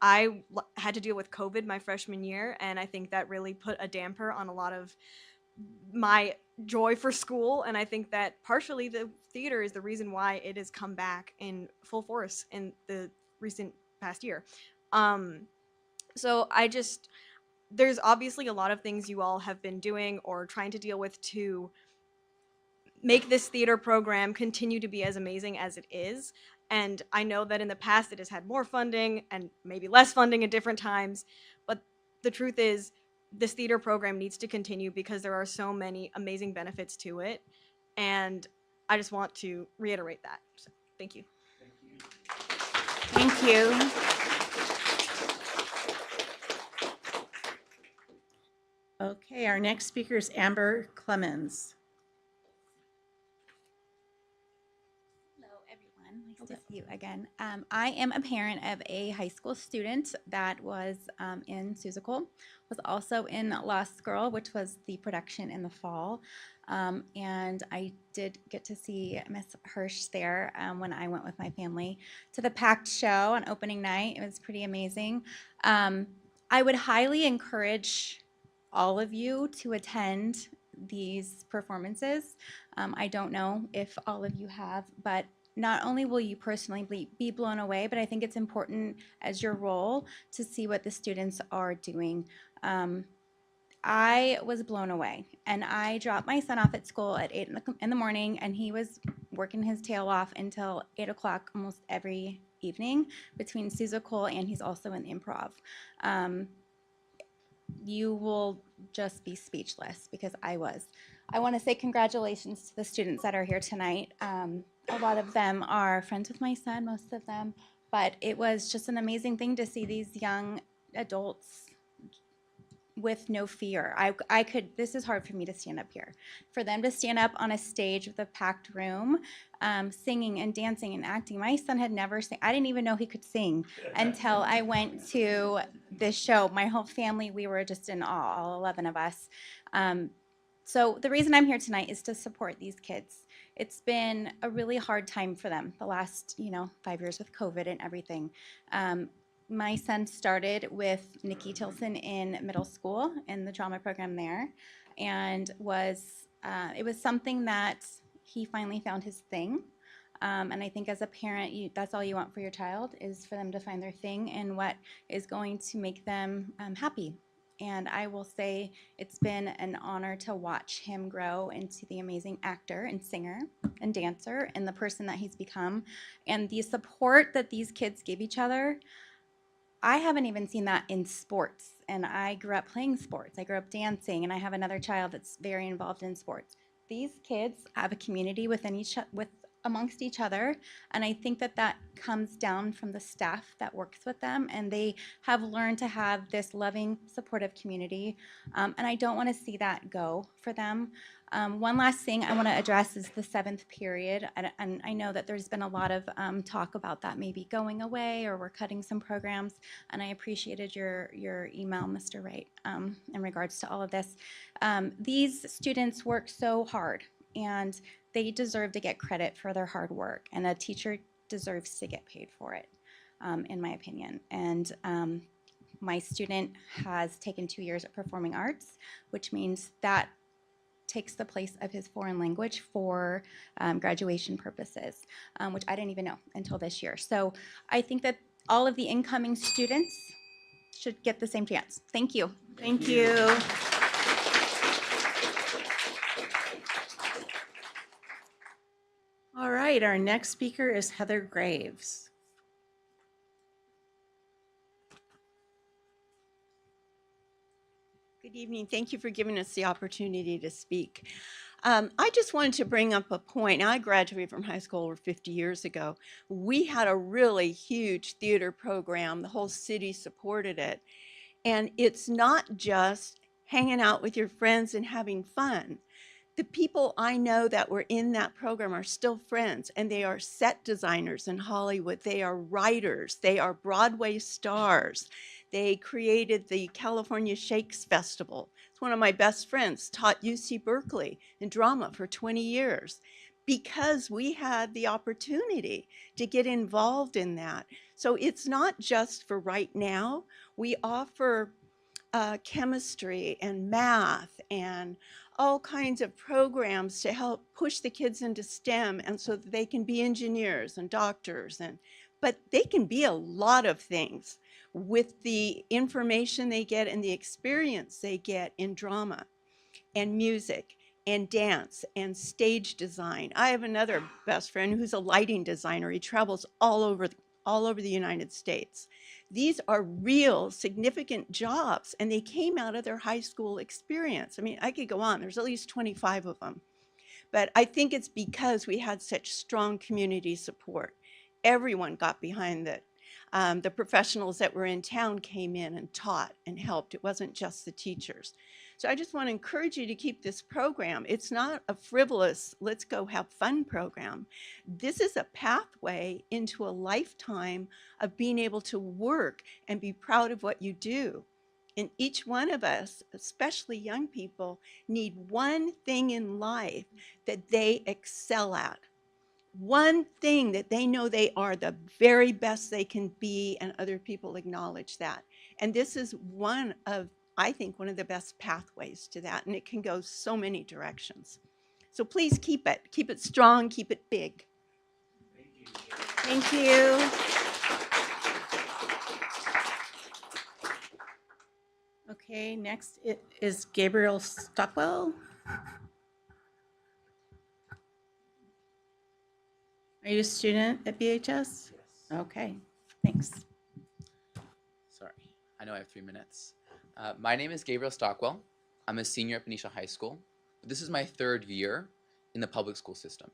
Had to deal with COVID my freshman year, and I think that really put a damper on a lot of my joy for school. And I think that partially the theater is the reason why it has come back in full force in the recent past year. So there's obviously a lot of things you all have been doing or trying to deal with to make this theater program continue to be as amazing as it is. And I know that in the past it has had more funding and maybe less funding at different times. But the truth is, this theater program needs to continue because there are so many amazing benefits to it. And I just want to reiterate that. So, thank you. Thank you. Okay, our next speaker is Amber Clemens. Hello, everyone. Nice to see you again. I am a parent of a high school student that was in Seussical, was also in Lost Girl, which was the production in the fall. And I did get to see Miss Hirsch there when I went with my family to the packed show on opening night. It was pretty amazing. I would highly encourage all of you to attend these performances. I don't know if all of you have, but not only will you personally be blown away, but I think it's important as your role to see what the students are doing. I was blown away, and I dropped my son off at school at 8 in the morning, and he was working his tail off until 8 o'clock almost every evening between Seussical, and he's also in improv. You will just be speechless because I was. I want to say congratulations to the students that are here tonight. A lot of them are friends with my son, most of them, but it was just an amazing thing to see these young adults with no fear. This is hard for me to stand up here. For them to stand up on a stage with a packed room, singing and dancing and acting. My son had never sang. I didn't even know he could sing until I went to this show. My whole family, we were just in awe, all 11 of us. So the reason I'm here tonight is to support these kids. It's been a really hard time for them the last, 5 years with COVID and everything. My son started with Nikki Tilson in middle school in the drama program there, and it was something that he finally found his thing. And I think as a parent, that's all you want for your child is for them to find their thing and what is going to make them happy. And I will say it's been an honor to watch him grow into the amazing actor and singer and dancer and the person that he's become. And the support that these kids give each other, I haven't even seen that in sports. And I grew up playing sports. I grew up dancing, and I have another child that's very involved in sports. These kids have a community amongst each other, and I think that comes down from the staff that works with them, and they have learned to have this loving, supportive community, and I don't want to see that go for them. One last thing I want to address is the 7th period, and I know that there's been a lot of talk about that maybe going away or we're cutting some programs, and I appreciated your email, Mr. Wright, in regards to all of this. These students work so hard, and they deserve to get credit for their hard work, and a teacher deserves to get paid for it, in my opinion. And my student has taken 2 years at performing arts, which means that takes the place of his foreign language for graduation purposes, which I didn't even know until this year. So I think that all of the incoming students should get the same chance. Thank you. Thank you. All right, our next speaker is Heather Graves. Good evening. Thank you for giving us the opportunity to speak. I just wanted to bring up a point. Now, I graduated from high school over 50 years ago. We had a really huge theater program. The whole city supported it. And it's not just hanging out with your friends and having fun. The people I know that were in that program are still friends, and they are set designers in Hollywood. They are writers. They are Broadway stars. They created the California Shakes Festival. It's one of my best friends, taught UC Berkeley in drama for 20 years because we had the opportunity to get involved in that. So it's not just for right now. We offer chemistry and math and all kinds of programs to help push the kids into STEM and so that they can be engineers and doctors, but they can be a lot of things with the information they get and the experience they get in drama and music and dance and stage design. I have another best friend who's a lighting designer. He travels all over the United States. These are real significant jobs, and they came out of their high school experience. I mean, I could go on. There's at least 25 of them. But I think it's because we had such strong community support. Everyone got behind it. The professionals that were in town came in and taught and helped. It wasn't just the teachers. So I just want to encourage you to keep this program. It's not a frivolous, let's go have fun program. This is a pathway into a lifetime of being able to work and be proud of what you do. And each one of us, especially young people, need one thing in life that they excel at. One thing that they know they are the very best they can be, and other people acknowledge that. And this is one of, I think, one of the best pathways to that, and it can go so many directions. So please keep it strong, keep it big. Thank you. Okay, next is Gabriel Stockwell. Are you a student at BHS? Yes. Okay, thanks. Sorry, I know I have 3 minutes. My name is Gabriel Stockwell. I'm a senior at Benicia High School. This is my 3rd year in the public school system.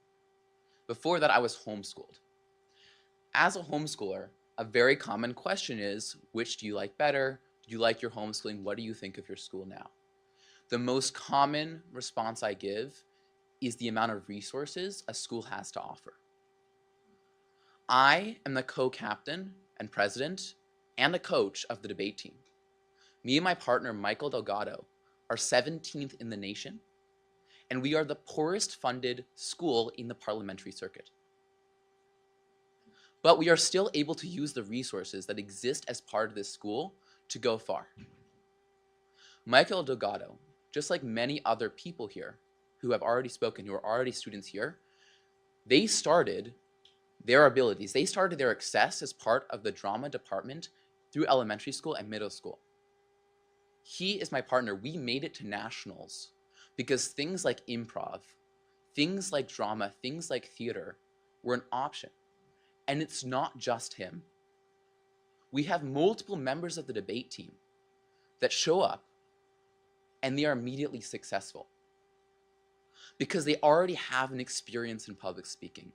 Before that, I was homeschooled. As a homeschooler, a very common question is, which do you like better? Do you like your homeschooling? What do you think of your school now? The most common response I give is the amount of resources a school has to offer. I am the co-captain and president and a coach of the debate team. Me and my partner, Michael Delgado, are 17th in the nation, and we are the poorest funded school in the parliamentary circuit. But we are still able to use the resources that exist as part of this school to go far. Michael Delgado, just like many other people here who have already spoken, who are already students here, they started their abilities, they started their access as part of the drama department through elementary school and middle school. He is my partner. We made it to nationals because things like improv, things like drama, things like theater were an option. And it's not just him. We have multiple members of the debate team that show up and they are immediately successful because they already have an experience in public speaking.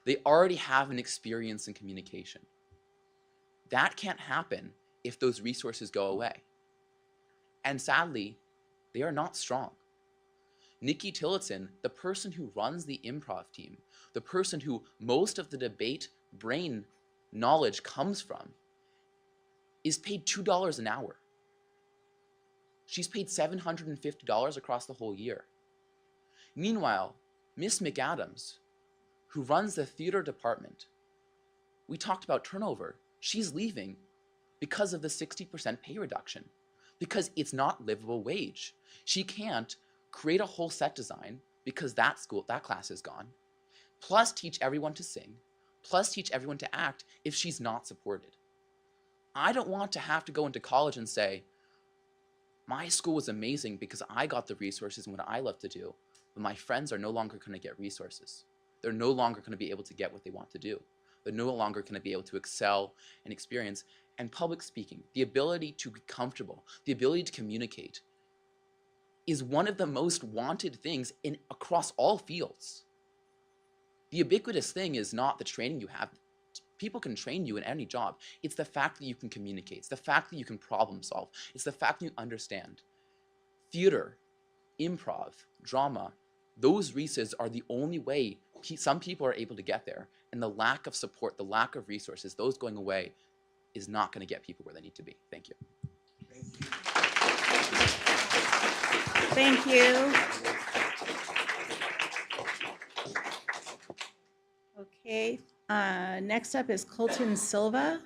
They already have an experience in communication. That can't happen if those resources go away. And sadly, they are not strong. Nikki Tillotson, the person who runs the improv team, the person who most of the debate brain knowledge comes from, is paid $2 an hour. She's paid $750 across the whole year. Meanwhile, Miss McAdams, who runs the theater department, we talked about turnover. She's leaving because of the 60% pay reduction, because it's not livable wage. She can't create a whole set design because that class is gone, plus teach everyone to sing, plus teach everyone to act if she's not supported. I don't want to have to go into college and say, my school was amazing because I got the resources and what I love to do, but my friends are no longer going to get resources. They're no longer going to be able to get what they want to do. They're no longer going to be able to excel and experience. And public speaking, the ability to be comfortable, the ability to communicate, is one of the most wanted things across all fields. The ubiquitous thing is not the training you have. People can train you in any job. It's the fact that you can communicate. It's the fact that you can problem solve. It's the fact that you understand. Theater, improv, drama, those resources are the only way some people are able to get there. And the lack of support, the lack of resources, those going away is not going to get people where they need to be. Thank you. Thank you. Okay, next up is Colton Silva.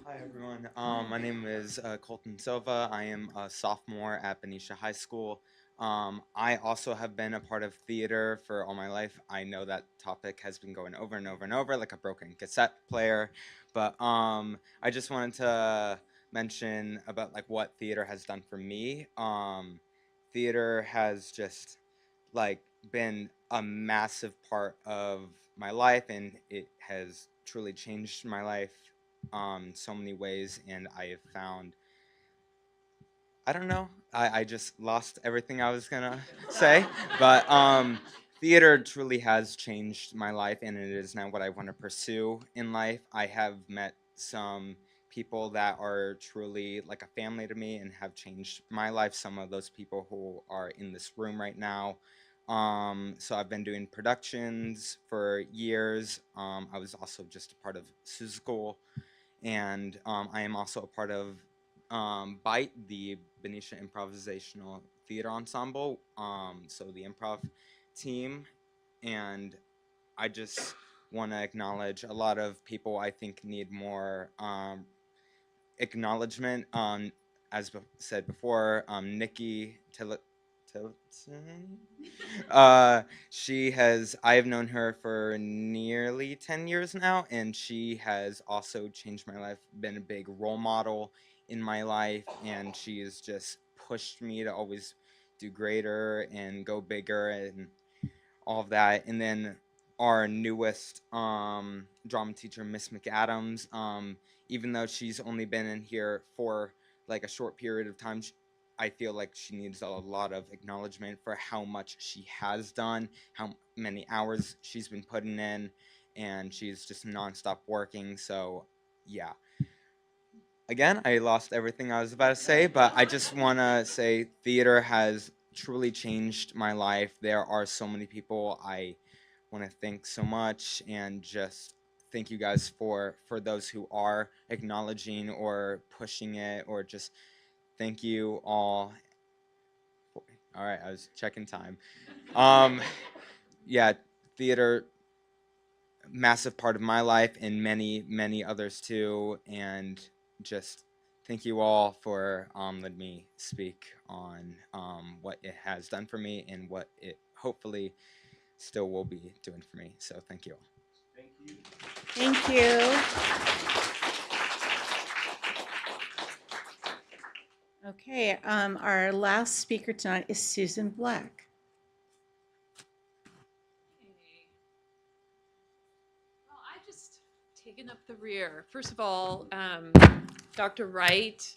Hi, everyone. My name is Colton Silva. I am a sophomore at Benicia High School. I also have been a part of theater for all my life. I know that topic has been going over and over and over like a broken cassette player, but I just wanted to mention about like what theater has done for me. Theater has just like been a massive part of my life, and it has truly changed my life so many ways. And I have found, I don't know, I just lost everything I was gonna say, but theater truly has changed my life, and it is now what I want to pursue in life. I have met some people that are truly like a family to me and have changed my life. Some of those people who are in this room right now. So I've been doing productions for years. I was also just a part of School, and I am also a part of BITE, the Benicia Improvisational Theater Ensemble, so the improv team. And I just want to acknowledge a lot of people I think need more acknowledgement. As said before, Nikki Tillotson. I have known her for nearly 10 years now, and she has also changed my life, been a big role model in my life, and she has just pushed me to always do greater and go bigger and all of that. And then our newest drama teacher, Miss McAdams, even though she's only been in here for like a short period of time, I feel like she needs a lot of acknowledgement for how much she has done, how many hours she's been putting in, and she's just nonstop working. So yeah. Again, I lost everything I was about to say, but I just want to say theater has truly changed my life. There are so many people I want to thank so much, and just thank you guys for those who are acknowledging or pushing it, or just thank you all. All right, I was checking time. Yeah, theater, massive part of my life, and many others too, and just thank you all for letting me speak on what it has done for me and what it hopefully still will be doing for me. So thank you all. Thank you. Okay, our last speaker tonight is Susan Black. Well, I just taken up the rear. First of all, Dr. Wright,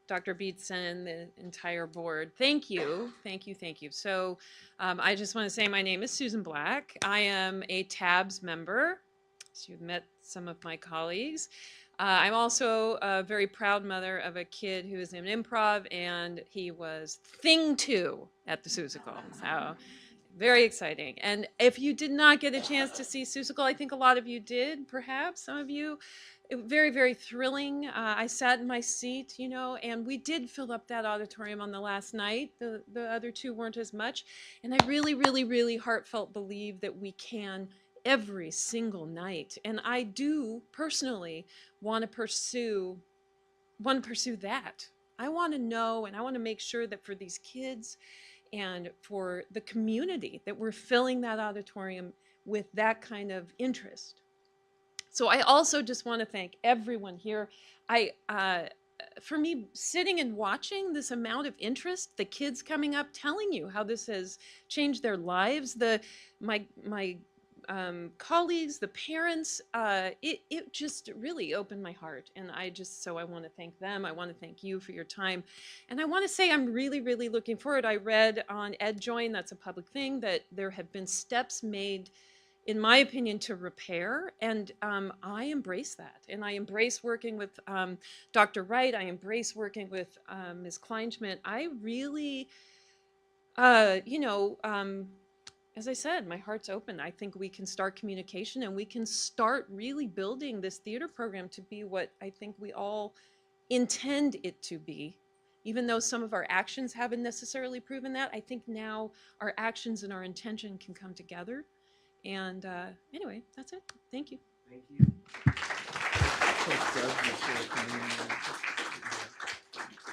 Dr. Beatson, the entire board, thank you, thank you, thank you. So I just want to say my name is Susan Black. I am a TABS member. So you've met some of my colleagues. I'm also a very proud mother of a kid who is in improv, and he was Thing 2 at the Seussical. So very exciting. And if you did not get a chance to see Seussical, I think a lot of you did, perhaps, some of you. Very, very thrilling. I sat in my seat, you know, and we did fill up that auditorium on the last night. The other two weren't as much. And I really, really, really heartfelt believe that we can every single night. And I do personally want to pursue that. I want to know, and I want to make sure that for these kids and for the community that we're filling that auditorium with that kind of interest. So I also just want to thank everyone here. For me, sitting and watching this amount of interest, the kids coming up telling you how this has changed their lives, my colleagues, the parents. It just really opened my heart, and I want to thank them. I want to thank you for your time, and I want to say I'm really, really looking forward. I read on EdJoin, that's a public thing, that there have been steps made, in my opinion, to repair, and I embrace that, and I embrace working with Dr. Wright. I embrace working with Ms. Kleinschmidt. I really, you know. As I said, my heart's open. I think we can start communication and we can start really building this theater program to be what I think we all intend it to be. Even though some of our actions haven't necessarily proven that, I think now our actions and our intention can come together. And anyway, that's it. Thank you. Thank you.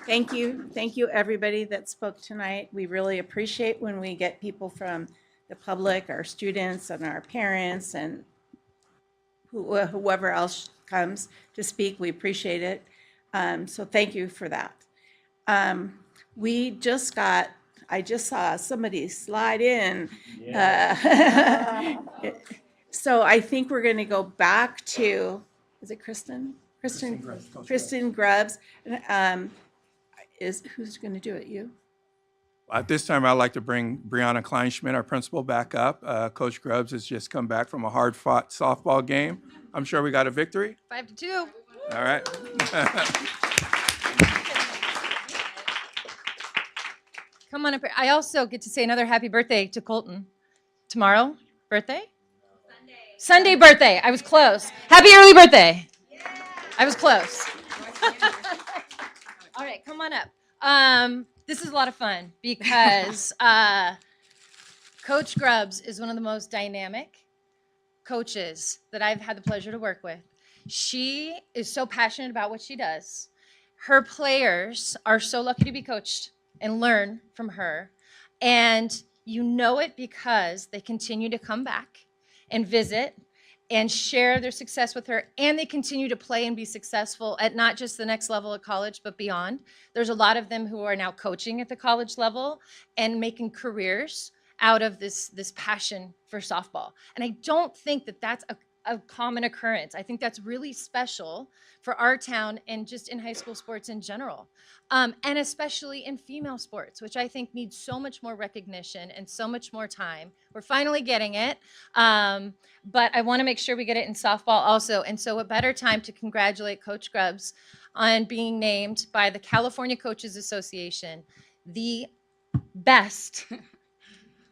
Thank you. Thank you, everybody that spoke tonight. We really appreciate when we get people from the public, our students and our parents and whoever else comes to speak. We appreciate it. So thank you for that. I just saw somebody slide in. So I think we're going to go back to, is it Kristen? Kristen Grubbs. Who's going to do it? You? At this time, I'd like to bring Brianna Kleinschmidt, our principal, back up. Coach Grubbs has just come back from a hard-fought softball game. I'm sure we got a victory. 5-2. All right. Come on up here. I also get to say another happy birthday to Colton. Tomorrow, birthday? Sunday birthday. I was close. Happy early birthday. I was close. All right, come on up. This is a lot of fun because Coach Grubbs is one of the most dynamic coaches that I've had the pleasure to work with. She is so passionate about what she does. Her players are so lucky to be coached and learn from her. And you know it because they continue to come back and visit and share their success with her, and they continue to play and be successful at not just the next level of college, but beyond. There's a lot of them who are now coaching at the college level and making careers out of this passion for softball. And I don't think that that's a common occurrence. I think that's really special for our town and just in high school sports in general. And especially in female sports, which I think needs so much more recognition and so much more time. We're finally getting it, but I want to make sure we get it in softball also. And so what better time to congratulate Coach Grubbs on being named by the California Coaches Association the best,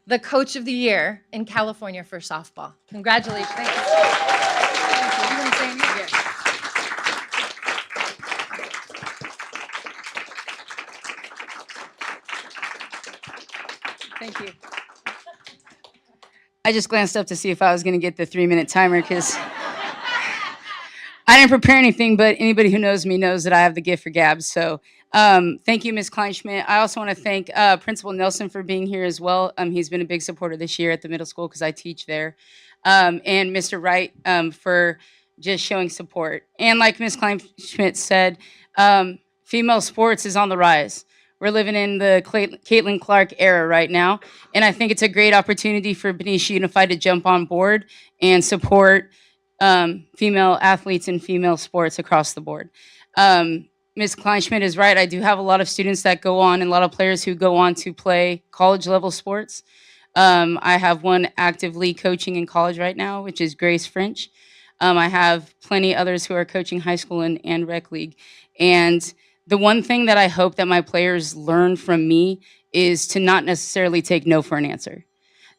the coach of the year in California for softball. Congratulations. Thank you. You want to say anything? Yeah. Thank you. I just glanced up to see if I was going to get the 3-minute timer because I didn't prepare anything, but anybody who knows me knows that I have the gift for gabs. So thank you, Ms. Kleinschmidt. I also want to thank Principal Nelson for being here as well. He's been a big supporter this year at the middle school because I teach there. And Mr. Wright for just showing support. And like Ms. Kleinschmidt said, female sports is on the rise. We're living in the Caitlin Clark era right now, and I think it's a great opportunity for Benicia Unified to jump on board and support female athletes and female sports across the board. Ms. Kleinschmidt is right. I do have a lot of students that go on and a lot of players who go on to play college-level sports. I have one actively coaching in college right now, which is Grace French. I have plenty others who are coaching high school and rec league. And the one thing that I hope that my players learn from me is to not necessarily take no for an answer.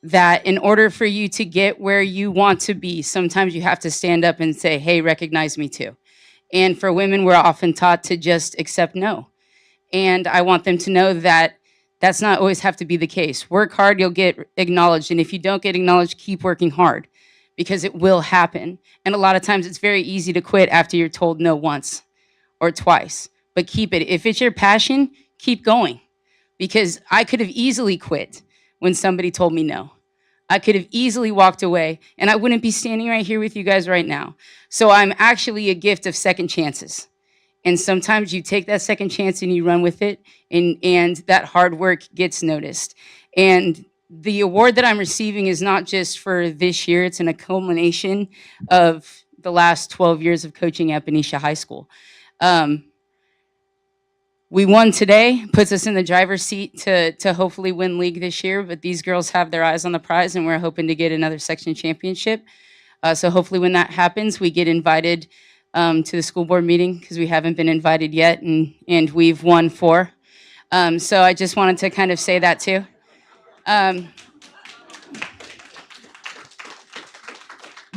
That in order for you to get where you want to be, sometimes you have to stand up and say, hey, recognize me too. And for women, we're often taught to just accept no. And I want them to know that that's not always have to be the case. Work hard, you'll get acknowledged. And if you don't get acknowledged, keep working hard because it will happen. And a lot of times it's very easy to quit after you're told no once or twice. But keep it. If it's your passion, keep going. Because I could have easily quit when somebody told me no. I could have easily walked away, and I wouldn't be standing right here with you guys right now. So I'm actually a gift of second chances. And sometimes you take that second chance and you run with it, and that hard work gets noticed. And the award that I'm receiving is not just for this year, it's a culmination of the last 12 years of coaching at Benicia High School. We won today, puts us in the driver's seat to hopefully win league this year, but these girls have their eyes on the prize and we're hoping to get another section championship. So hopefully when that happens, we get invited to the school board meeting because we haven't been invited yet and we've won 4. So I just wanted to kind of say that too.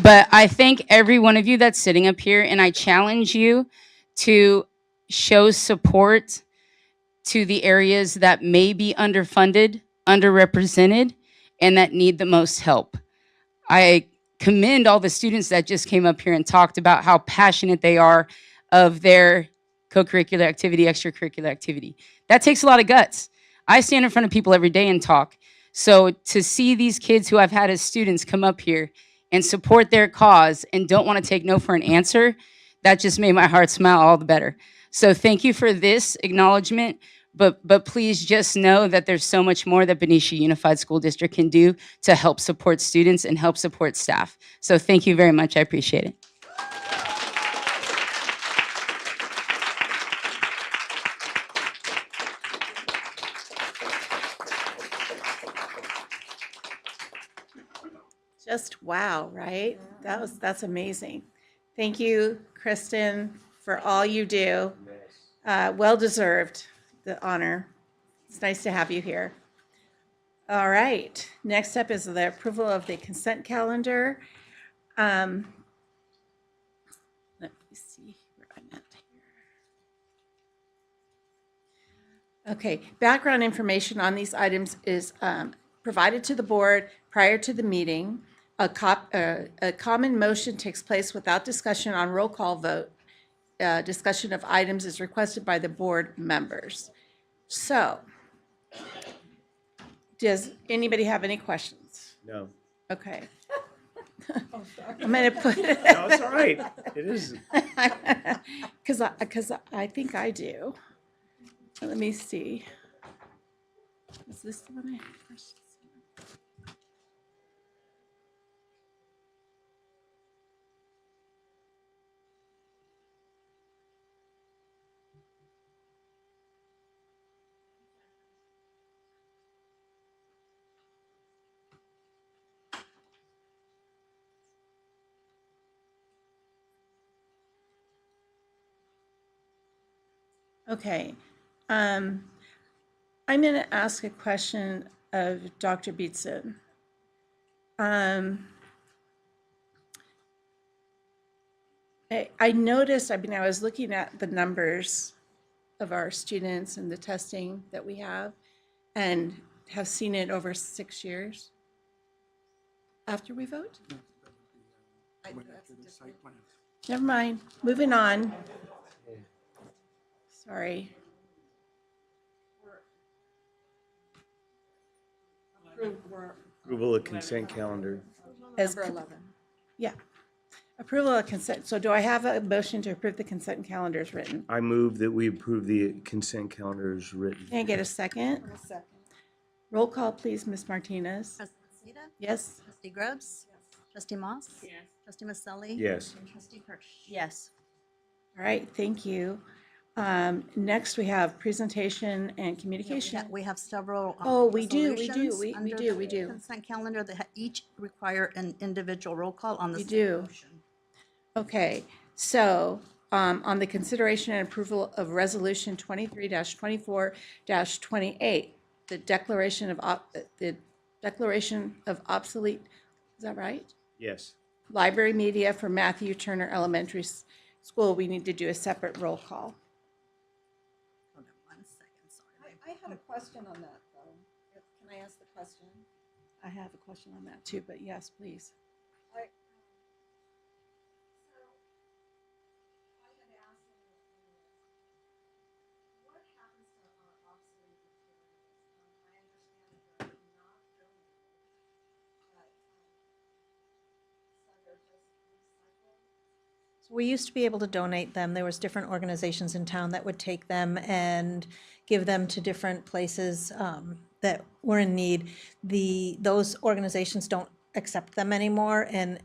But I thank every one of you that's sitting up here, and I challenge you to show support to the areas that may be underfunded, underrepresented, and that need the most help. I commend all the students that just came up here and talked about how passionate they are of their co-curricular activity, extracurricular activity. That takes a lot of guts. I stand in front of people every day and talk. So to see these kids who I've had as students come up here and support their cause and don't want to take no for an answer, that just made my heart smile all the better. So thank you for this acknowledgement, but please just know that there's so much more that Benicia Unified School District can do to help support students and help support staff. So thank you very much, I appreciate it. Just wow, right? That's amazing. Thank you, Kristen, for all you do. Well deserved, the honor. It's nice to have you here. All right, next up is the approval of the consent calendar. Let me see where I'm at here. Okay, background information on these items is provided to the board prior to the meeting. A common motion takes place without discussion on roll call vote. Discussion of items is requested by the board members. So, does anybody have any questions? No. Okay. I'm going to put it. No, it's all right. It is. Because I think I do. Let me see. Is this the one I first? Okay. I'm going to ask a question of Dr. Beatson. I noticed, I was looking at the numbers of our students and the testing that we have and have seen it over 6 years after we vote. Never mind, moving on. Sorry. Approval of consent calendar. Number 11. Yeah. Approval of consent. So do I have a motion to approve the consent calendar as written? I move that we approve the consent calendar as written. Can I get a second? A second. Roll call, please, Ms. Martinez. President Zeta? Yes. Trustee Grubbs? Trustee Moss? Yes. Trustee Maselli? Yes. And Trustee Hirsch? Yes. All right, thank you. Next, we have presentation and communication. We have several. Oh, we do. resolutions We under do. the Consent calendar that each require an individual roll call on the We same do. motion. Okay, so on the consideration and approval of Resolution 23-24-28, the declaration of obsolete, is that right? Yes. Library media for Matthew Turner Elementary School. We need to do a separate roll call. Hold on 1 second, sorry. I had a question on that, though. Can I ask the question? I have a question on that too, but yes, please. We used to be able to donate them. There was different organizations in town that would take them and give them to different places that were in need, those organizations don't accept them anymore. And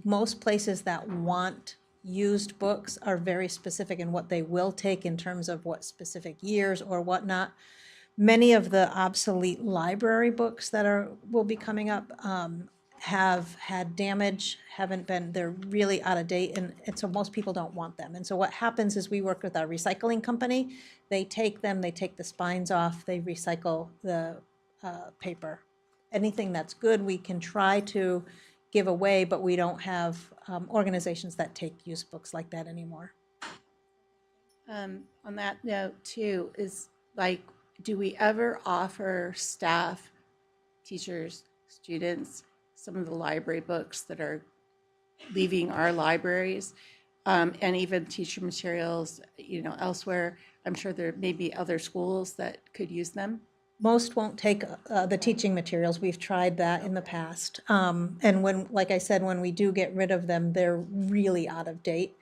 most places that want used books are very specific in what they will take in terms of what specific years or whatnot. Many of the obsolete library books that will be coming up have had damage, they're really out of date, and so most people don't want them. And so what happens is we work with our recycling company. They take them, they take the spines off, they recycle the paper. Anything that's good, we can try to give away, but we don't have organizations that take used books like that anymore. On that note too, is like, do we ever offer staff, teachers, students, some of the library books that are leaving our libraries, and even teacher materials, elsewhere? I'm sure there may be other schools that could use them. Most won't take the teaching materials. We've tried that in the past. And when, like I said, when we do get rid of them, they're really out of date.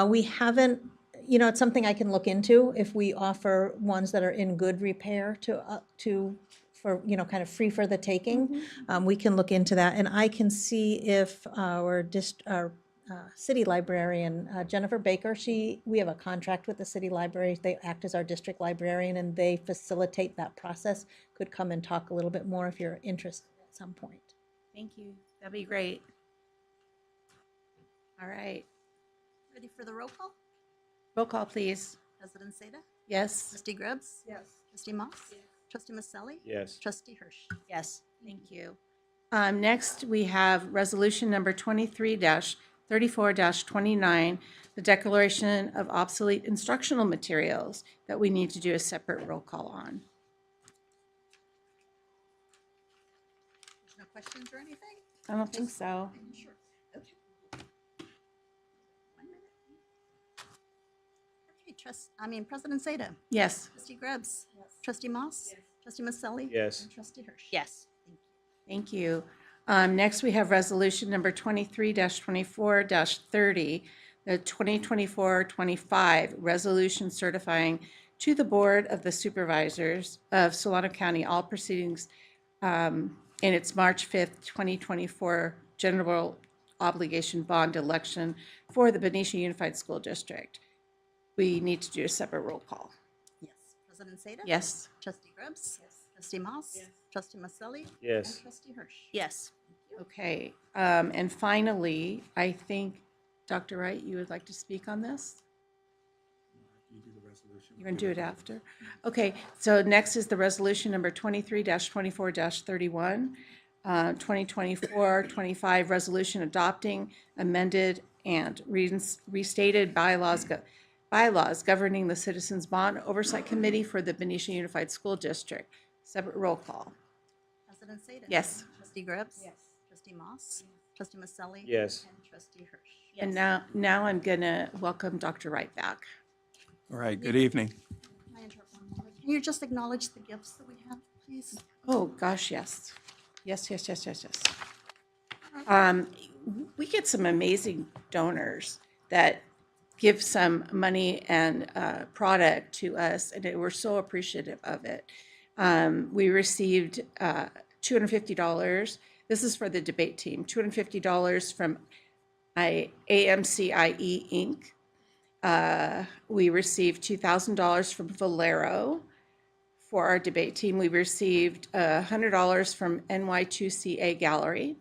We haven't, it's something I can look into if we offer ones that are in good repair for, kind of free for the taking. We can look into that. And I can see if our city librarian, Jennifer Baker, we have a contract with the city library. They act as our district librarian and they facilitate that process. Could come and talk a little bit more if you're interested at some point. Thank you. That'd be great. All right. Ready for the roll call? Roll call, please. President Seda? Yes. Trustee Grubbs? Yes. Trustee Moss? Trustee Maselli? Yes. Trustee Hirsch? Yes. Thank you. Next, we have resolution number 23-34-29, the declaration of obsolete instructional materials that we need to do a separate roll call on. There's no questions or anything? I don't think so. Sure. Okay. 1 minute. Okay, President Seda? Yes. Trustee Grubbs? Yes. Trustee Moss? Yes. Trustee Maselli? Yes. And Trustee Hirsch? Yes. Thank you. Next, we have resolution number 23-24-30, the 2024-25 resolution certifying to the Board of the Supervisors of Solano County all proceedings in its March 5th, 2024 general obligation bond election for the Benicia Unified School District. We need to do a separate roll call. Yes. President Seda? Yes. Trustee Grubbs? Yes. Trustee Moss? Yes. Trustee Maselli? Yes. And Trustee Hirsch? Yes. Okay, and finally, I think, Dr. Wright, you would like to speak on this? You're going to do it after? Okay, so next is the resolution number 23-24-31, 2024-25 resolution adopting amended and restated bylaws governing the Citizens Bond Oversight Committee for the Benicia Unified School District. Separate roll call. President Seda? Yes. Trustee Grubbs? Yes. Trustee Moss? Trustee Maselli? Yes. And Trustee Hirsch? And now I'm going to welcome Dr. Wright back. All right, good evening. Can I interrupt one moment? Can you just acknowledge the gifts that we have, please? Oh, gosh, yes. Yes. We get some amazing donors that give some money and product to us, and we're so appreciative of it. We received $250. This is for the debate team. $250 from AMCIE Inc. We received $2,000 from Valero for our debate team. We received $100 from NY2CA Gallery.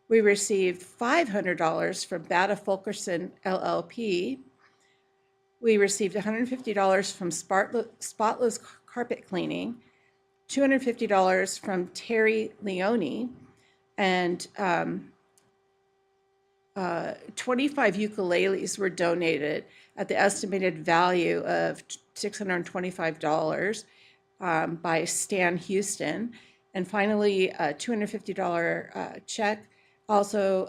We received $500 from Bata Fulkerson LLP. We received $150 from Spotless Carpet Cleaning, $250 from Terry Leone, and 25 ukuleles were donated at the estimated value of $625 by Stan Houston. And finally, a $250 check. Also,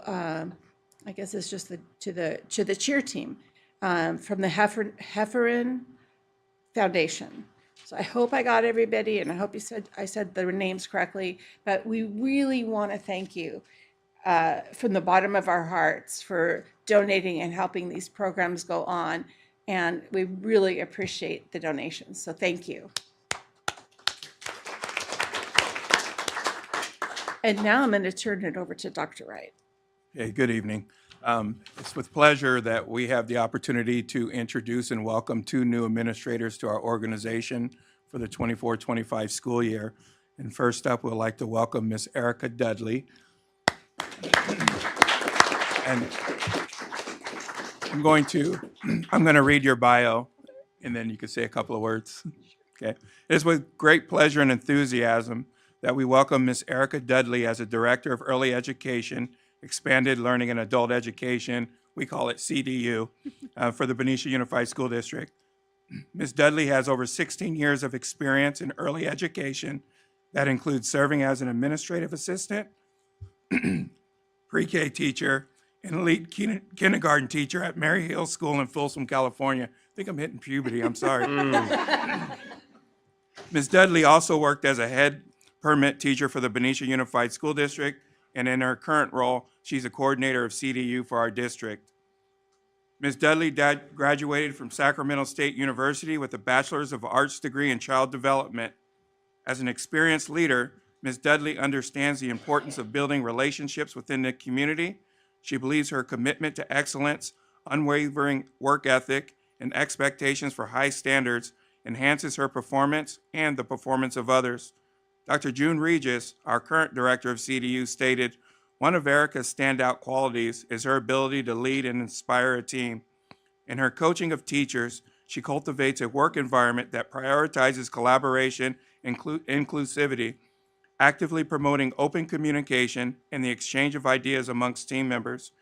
I guess it's just to the cheer team from the Heffernan Foundation. So I hope I got everybody, and I hope I said their names correctly. But we really want to thank you from the bottom of our hearts for donating and helping these programs go on. And we really appreciate the donations. So thank you. And now I'm going to turn it over to Dr. Wright. Hey, good evening. It's with pleasure that we have the opportunity to introduce and welcome 2 new administrators to our organization for the 24-25 school year. And first up, we'd like to welcome Miss Erica Dudley. And I'm going to read your bio, and then you can say a couple of words. Okay. It is with great pleasure and enthusiasm that we welcome Miss Erica Dudley as a Director of Early Education, Expanded Learning and Adult Education, we call it CDU, for the Benicia Unified School District. Ms. Dudley has over 16 years of experience in early education. That includes serving as an administrative assistant, pre-K teacher, and lead kindergarten teacher at Mary Hill School in Folsom, California. I think I'm hitting puberty, I'm sorry. Ms. Dudley also worked as a head permit teacher for the Benicia Unified School District, and in her current role, she's a coordinator of CDU for our district. Ms. Dudley graduated from Sacramento State University with a Bachelor's of Arts degree in Child Development. As an experienced leader, Ms. Dudley understands the importance of building relationships within the community. She believes her commitment to excellence, unwavering work ethic, and expectations for high standards enhances her performance and the performance of others. Dr. June Regis, our current director of CDU, stated, "One of Erica's standout qualities is her ability to lead and inspire a team. In her coaching of teachers, she cultivates a work environment that prioritizes collaboration and inclusivity, actively promoting open communication and the exchange of ideas amongst team members.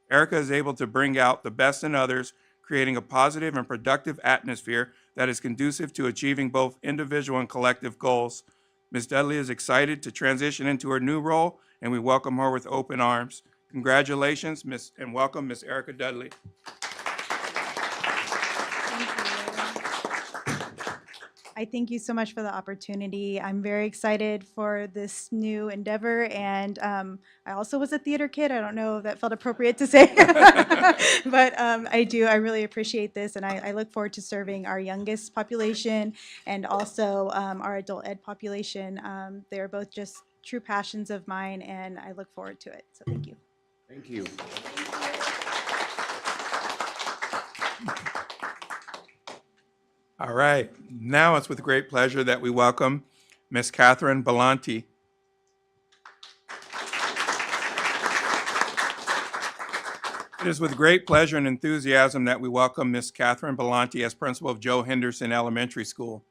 Erica is able to bring out the best in others, creating a positive and productive atmosphere that is conducive to achieving both individual and collective goals. Ms. Dudley is excited to transition into her new role, and we welcome her with open arms. Congratulations, and welcome, Ms. Erica Dudley." I thank you so much for the opportunity. I'm very excited for this new endeavor, and I also was a theater kid. I don't know if that felt appropriate to say, but I do. I really appreciate this, and I look forward to serving our youngest population and also our adult ed population. They're both just true passions of mine, and I look forward to it. So thank you. Thank you. All right, now it's with great pleasure that we welcome Ms. Catherine Belanti. It is with great pleasure and enthusiasm that we welcome Ms. Catherine Belanti as principal of Joe Henderson Elementary School.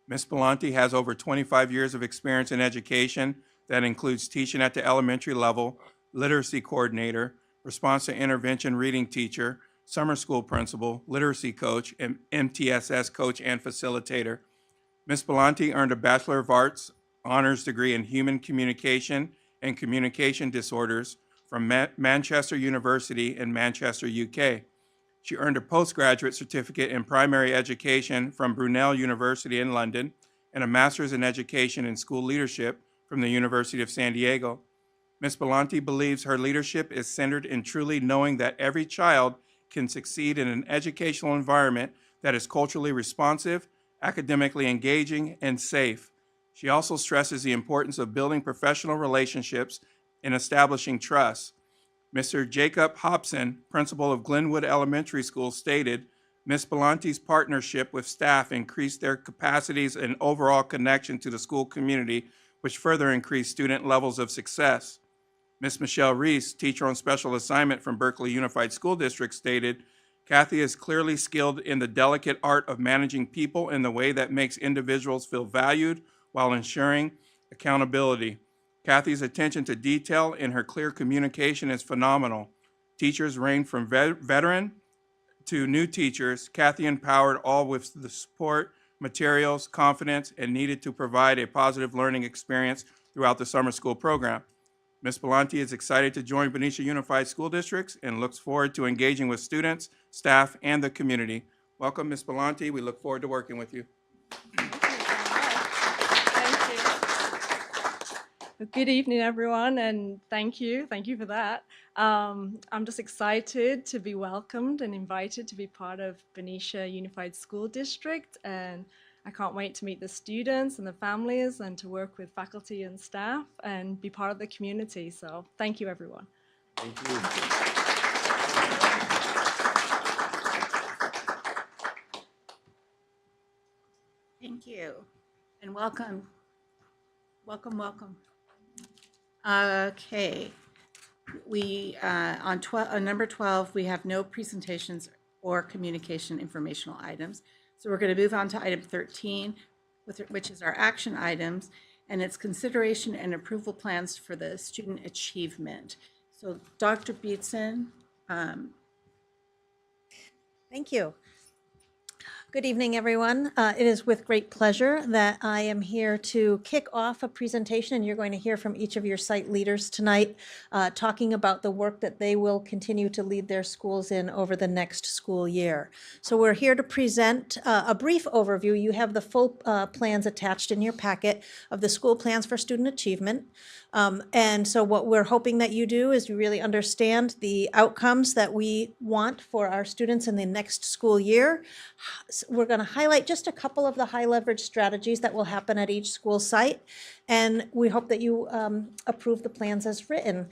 Ms. Belanti has over 25 years of experience in education that includes teaching at the elementary level, literacy coordinator, response to intervention reading teacher, summer school principal, literacy coach, and MTSS coach and facilitator. Ms. Belanti earned a Bachelor of Arts honors degree in human communication and communication disorders from Manchester University in Manchester, UK. She earned a postgraduate certificate in primary education from Brunel University in London and a master's in education and school leadership from the University of San Diego. Ms. Belanti believes her leadership is centered in truly knowing that every child can succeed in an educational environment that is culturally responsive, academically engaging, and safe. She also stresses the importance of building professional relationships and establishing trust. Mr. Jacob Hobson, principal of Glenwood Elementary School, stated, "Ms. Belanti's partnership with staff increased their capacities and overall connection to the school community, which further increased student levels of success." Ms. Michelle Reese, teacher on special assignment from Berkeley Unified School District, stated, "Kathy is clearly skilled in the delicate art of managing people in the way that makes individuals feel valued while ensuring accountability. Kathy's attention to detail and her clear communication is phenomenal. Teachers range from veteran to new teachers. Kathy empowered all with the support, materials, confidence, and needed to provide a positive learning experience throughout the summer school program. Ms. Belanti is excited to join Benicia Unified School Districts and looks forward to engaging with students, staff, and the community. Welcome, Ms. Belanti. We look forward to working with you." Good evening, everyone, and thank you for that. I'm just excited to be welcomed and invited to be part of Benicia Unified School District, and I can't wait to meet the students and the families and to work with faculty and staff and be part of the community. So thank you, everyone. Thank you. Thank you, and welcome. Welcome, welcome. Okay, we, on number 12, we have no presentations or communication informational items. So we're going to move on to item 13, which is our action items, and it's consideration and approval plans for the student achievement. So Dr. Beatson. Thank you. Good evening, everyone. It is with great pleasure that I am here to kick off a presentation, and you're going to hear from each of your site leaders tonight, talking about the work that they will continue to lead their schools in over the next school year. So we're here to present a brief overview. You have the full plans attached in your packet of the school plans for student achievement. And so what we're hoping that you do is you really understand the outcomes that we want for our students in the next school year. We're going to highlight just a couple of the high leverage strategies that will happen at each school site, and we hope that you approve the plans as written.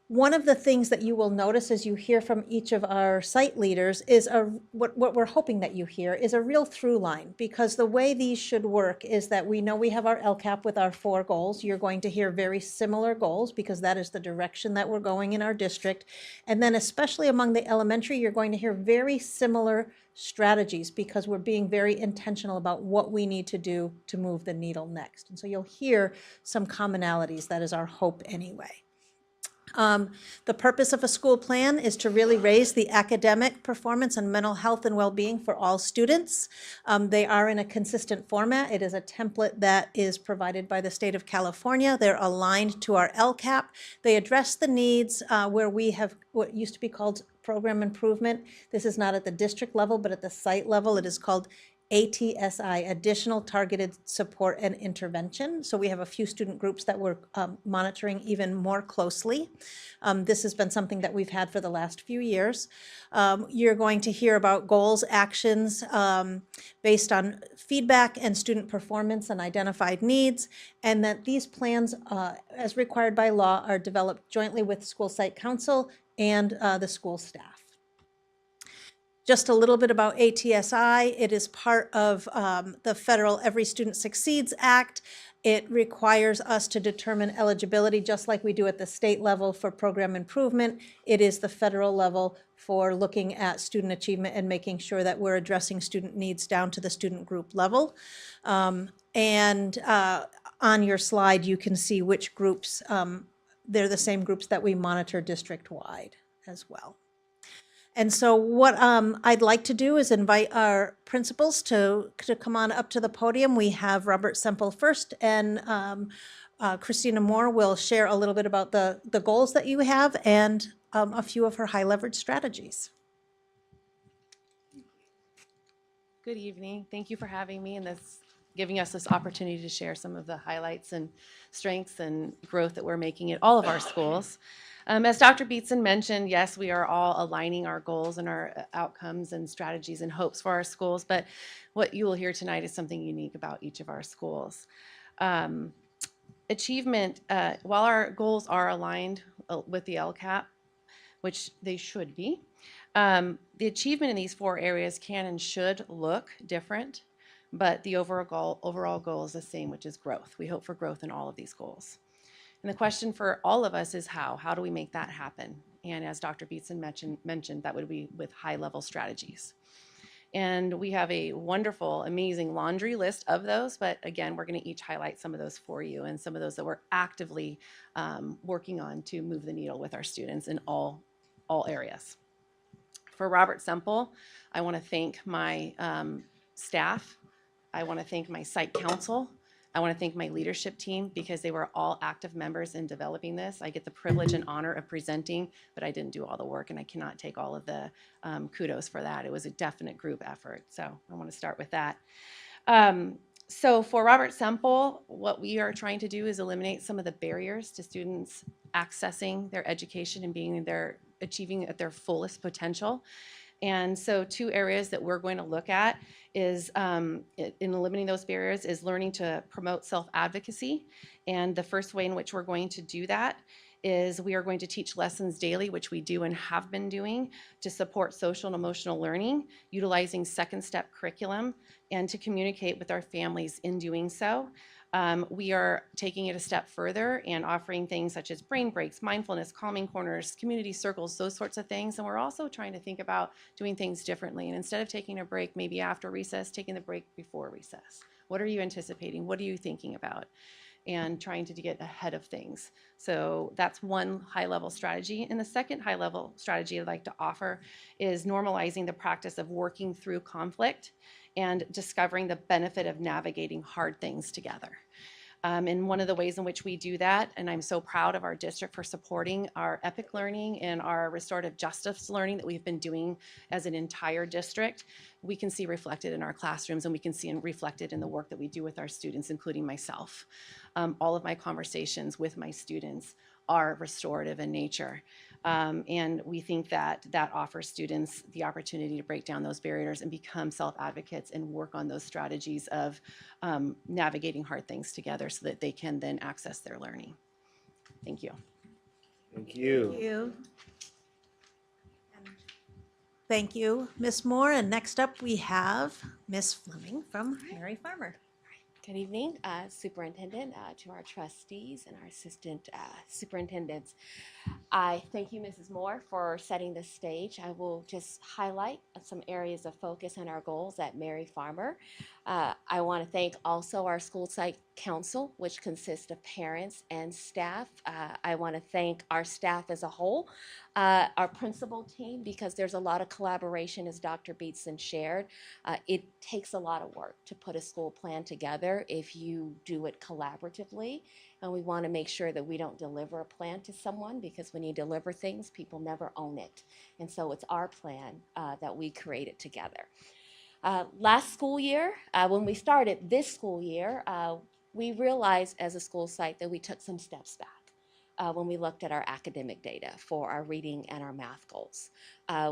One of the things that you will notice as you hear from each of our site leaders is what we're hoping that you hear is a real through line, because the way these should work is that we know we have our LCAP with our 4 goals. You're going to hear very similar goals because that is the direction that we're going in our district. And then especially among the elementary, you're going to hear very similar strategies because we're being very intentional about what we need to do to move the needle next. And so you'll hear some commonalities. That is our hope anyway. The purpose of a school plan is to really raise the academic performance and mental health and well-being for all students. They are in a consistent format. It is a template that is provided by the state of California. They're aligned to our LCAP. They address the needs where we have what used to be called program improvement. This is not at the district level, but at the site level. It is called ATSI, Additional Targeted Support and Intervention. So we have a few student groups that we're monitoring even more closely. This has been something that we've had for the last few years. You're going to hear about goals, actions based on feedback and student performance and identified needs, and that these plans, as required by law, are developed jointly with school site council and the school staff. Just a little bit about ATSI. It is part of the federal Every Student Succeeds Act. It requires us to determine eligibility just like we do at the state level for program improvement. It is the federal level for looking at student achievement and making sure that we're addressing student needs down to the student group level. On your slide, you can see which groups, they're the same groups that we monitor district-wide as well. And so what I'd like to do is invite our principals to come on up to the podium. We have Robert Semple first, and Christina Moore will share a little bit about the goals that you have and a few of her high leverage strategies. Good evening. Thank you for having me and giving us this opportunity to share some of the highlights and strengths and growth that we're making at all of our schools. As Dr. Beatson mentioned, yes, we are all aligning our goals and our outcomes and strategies and hopes for our schools, but what you will hear tonight is something unique about each of our schools. Achievement, while our goals are aligned with the LCAP, which they should be, the achievement in these 4 areas can and should look different, but the overall goal is the same, which is growth. We hope for growth in all of these goals. And the question for all of us is how? How do we make that happen? And as Dr. Beatson mentioned, that would be with high-level strategies. And we have a wonderful, amazing laundry list of those, but again, we're going to each highlight some of those for you and some of those that we're actively working on to move the needle with our students in all areas. For Robert Semple, I want to thank my staff. I want to thank my site council. I want to thank my leadership team because they were all active members in developing this. I get the privilege and honor of presenting, but I didn't do all the work, and I cannot take all of the kudos for that. It was a definite group effort, so I want to start with that. So for Robert Semple, what we are trying to do is eliminate some of the barriers to students accessing their education and achieving at their fullest potential. And so 2 areas that we're going to look at is in eliminating those barriers is learning to promote self-advocacy. And the first way in which we're going to do that is we are going to teach lessons daily, which we do and have been doing, to support social and emotional learning, utilizing second step curriculum, and to communicate with our families in doing so. We are taking it a step further and offering things such as brain breaks, mindfulness, calming corners, community circles, those sorts of things. And we're also trying to think about doing things differently. And instead of taking a break maybe after recess, taking the break before recess. What are you anticipating? What are you thinking about? And trying to get ahead of things. So that's one high-level strategy. And the second high-level strategy I'd like to offer is normalizing the practice of working through conflict and discovering the benefit of navigating hard things together. And one of the ways in which we do that, and I'm so proud of our district for supporting our EPIC learning and our restorative justice learning that we've been doing as an entire district, we can see reflected in our classrooms, and we can see reflected in the work that we do with our students, including myself. All of my conversations with my students are restorative in nature. And we think that that offers students the opportunity to break down those barriers and become self-advocates and work on those strategies of navigating hard things together so that they can then access their learning. Thank you. Thank you. Thank you. Thank you, Ms. Moore. And next up, we have Ms. Fleming from Mary Farmer. Good evening, Superintendent, to our trustees and our assistant superintendents. I thank you, Mrs. Moore, for setting the stage. I will just highlight some areas of focus and our goals at Mary Farmer. I want to thank also our school site council, which consists of parents and staff. I want to thank our staff as a whole, our principal team, because there's a lot of collaboration, as Dr. Beatson shared. It takes a lot of work to put a school plan together if you do it collaboratively. And we want to make sure that we don't deliver a plan to someone, because when you deliver things, people never own it. And so it's our plan that we created together. Last school year, when we started this school year, we realized as a school site that we took some steps back when we looked at our academic data for our reading and our math goals.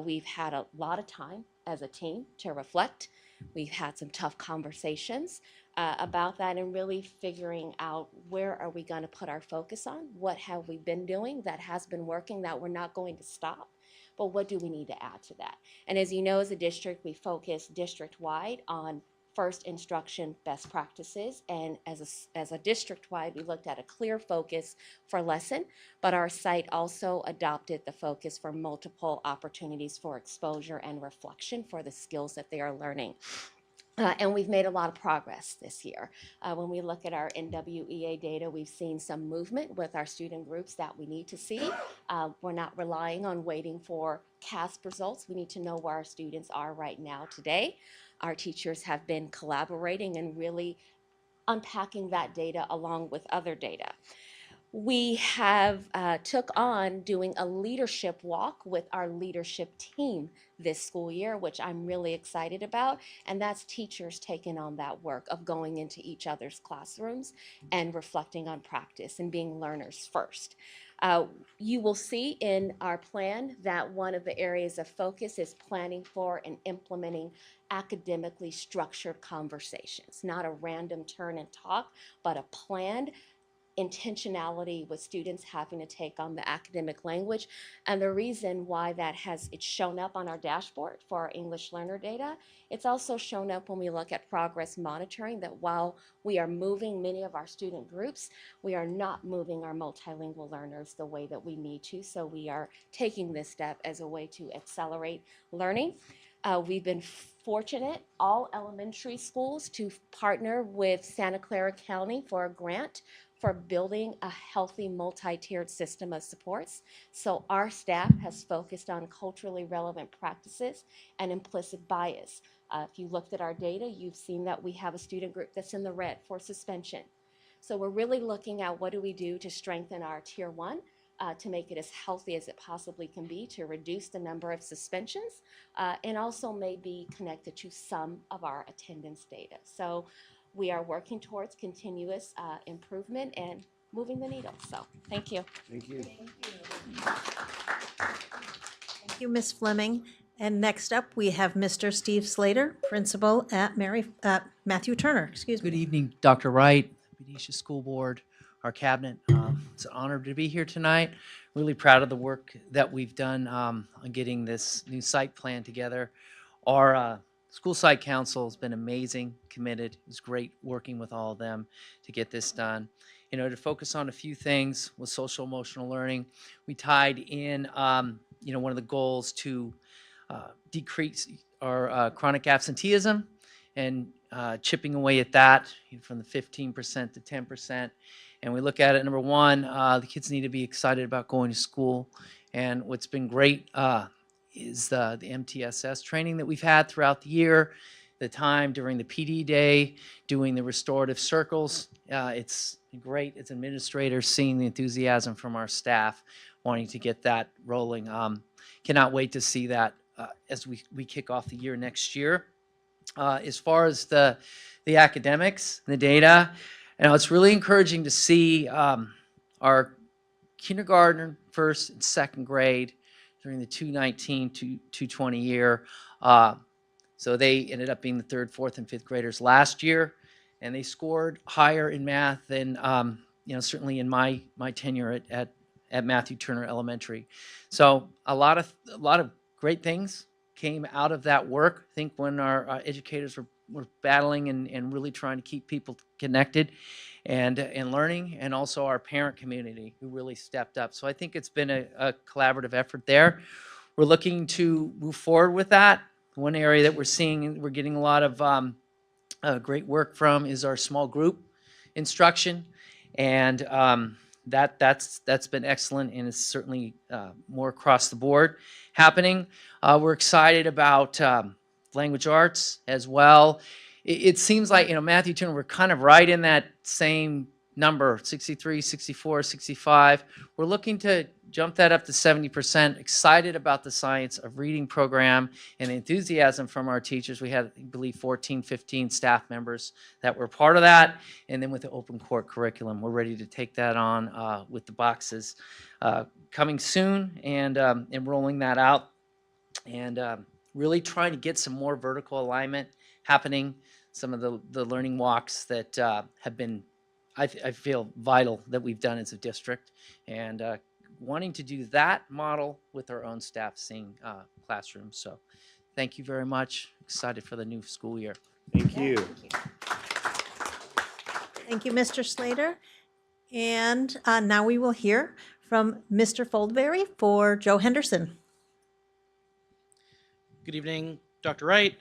We've had a lot of time as a team to reflect. We've had some tough conversations about that and really figuring out where are we going to put our focus on, what have we been doing that has been working that we're not going to stop, but what do we need to add to that? And as you know, as a district, we focus district-wide on first instruction best practices, and as a district-wide, we looked at a clear focus for lesson, but our site also adopted the focus for multiple opportunities for exposure and reflection for the skills that they are learning. And we've made a lot of progress this year. When we look at our NWEA data, we've seen some movement with our student groups that we need to see. We're not relying on waiting for CASP results. We need to know where our students are right now today. Our teachers have been collaborating and really unpacking that data along with other data. We have took on doing a leadership walk with our leadership team this school year, which I'm really excited about, and that's teachers taking on that work of going into each other's classrooms and reflecting on practice and being learners first. You will see in our plan that one of the areas of focus is planning for and implementing academically structured conversations, not a random turn and talk, but a planned intentionality with students having to take on the academic language. And the reason why that it's shown up on our dashboard for our English learner data, it's also shown up when we look at progress monitoring, that while we are moving many of our student groups, we are not moving our multilingual learners the way that we need to. So we are taking this step as a way to accelerate learning. We've been fortunate, all elementary schools, to partner with Santa Clara County for a grant for building a healthy multi-tiered system of supports. So our staff has focused on culturally relevant practices and implicit bias. If you looked at our data, you've seen that we have a student group that's in the red for suspension. So we're really looking at what do we do to strengthen our tier 1 to make it as healthy as it possibly can be, to reduce the number of suspensions, and also maybe connected to some of our attendance data. So we are working towards continuous improvement and moving the needle. So thank you. Thank you. Thank you, Ms. Fleming. And next up, we have Mr. Steve Slater, principal at Matthew Turner, excuse me. Good evening, Dr. Wright, Benicia School Board, our cabinet. It's an honor to be here tonight. Really proud of the work that we've done on getting this new site plan together. Our school site council has been amazing, committed. It was great working with all of them to get this done. You know, to focus on a few things with social emotional learning, we tied in, one of the goals to decrease our chronic absenteeism and chipping away at that from the 15% to 10%. And we look at it, number one, the kids need to be excited about going to school. And what's been great is the MTSS training that we've had throughout the year, the time during the PD day, doing the restorative circles. It's great as administrators seeing the enthusiasm from our staff wanting to get that rolling. Cannot wait to see that as we kick off the year next year. As far as the academics, the data, it's really encouraging to see our kindergarten, first and second grade during the 2019 to 2020 year. So they ended up being the third, fourth, and fifth graders last year, and they scored higher in math than certainly in my tenure at Matthew Turner Elementary. So a lot of great things came out of that work. I think when our educators were battling and really trying to keep people connected and learning, and also our parent community who really stepped up. So I think it's been a collaborative effort there. We're looking to move forward with that. One area that we're getting a lot of great work from is our small group instruction, and that's been excellent, and it's certainly more across the board happening. We're excited about language arts as well. It seems like, Matthew Turner, we're kind of right in that same number, 63, 64, 65. We're looking to jump that up to 70%. Excited about the science of reading program and the enthusiasm from our teachers. We had, I believe, 14, 15 staff members that were part of that. And then with the open court curriculum, we're ready to take that on with the boxes coming soon and rolling that out. And really trying to get some more vertical alignment happening. Some of the learning walks that have been, I feel, vital that we've done as a district, and wanting to do that model with our own staff seeing classrooms. So thank you very much. Excited for the new school year. Thank you. Thank you, Mr. Slater. And now we will hear from Mr. Foldberry for Joe Henderson. Good evening, Dr. Wright,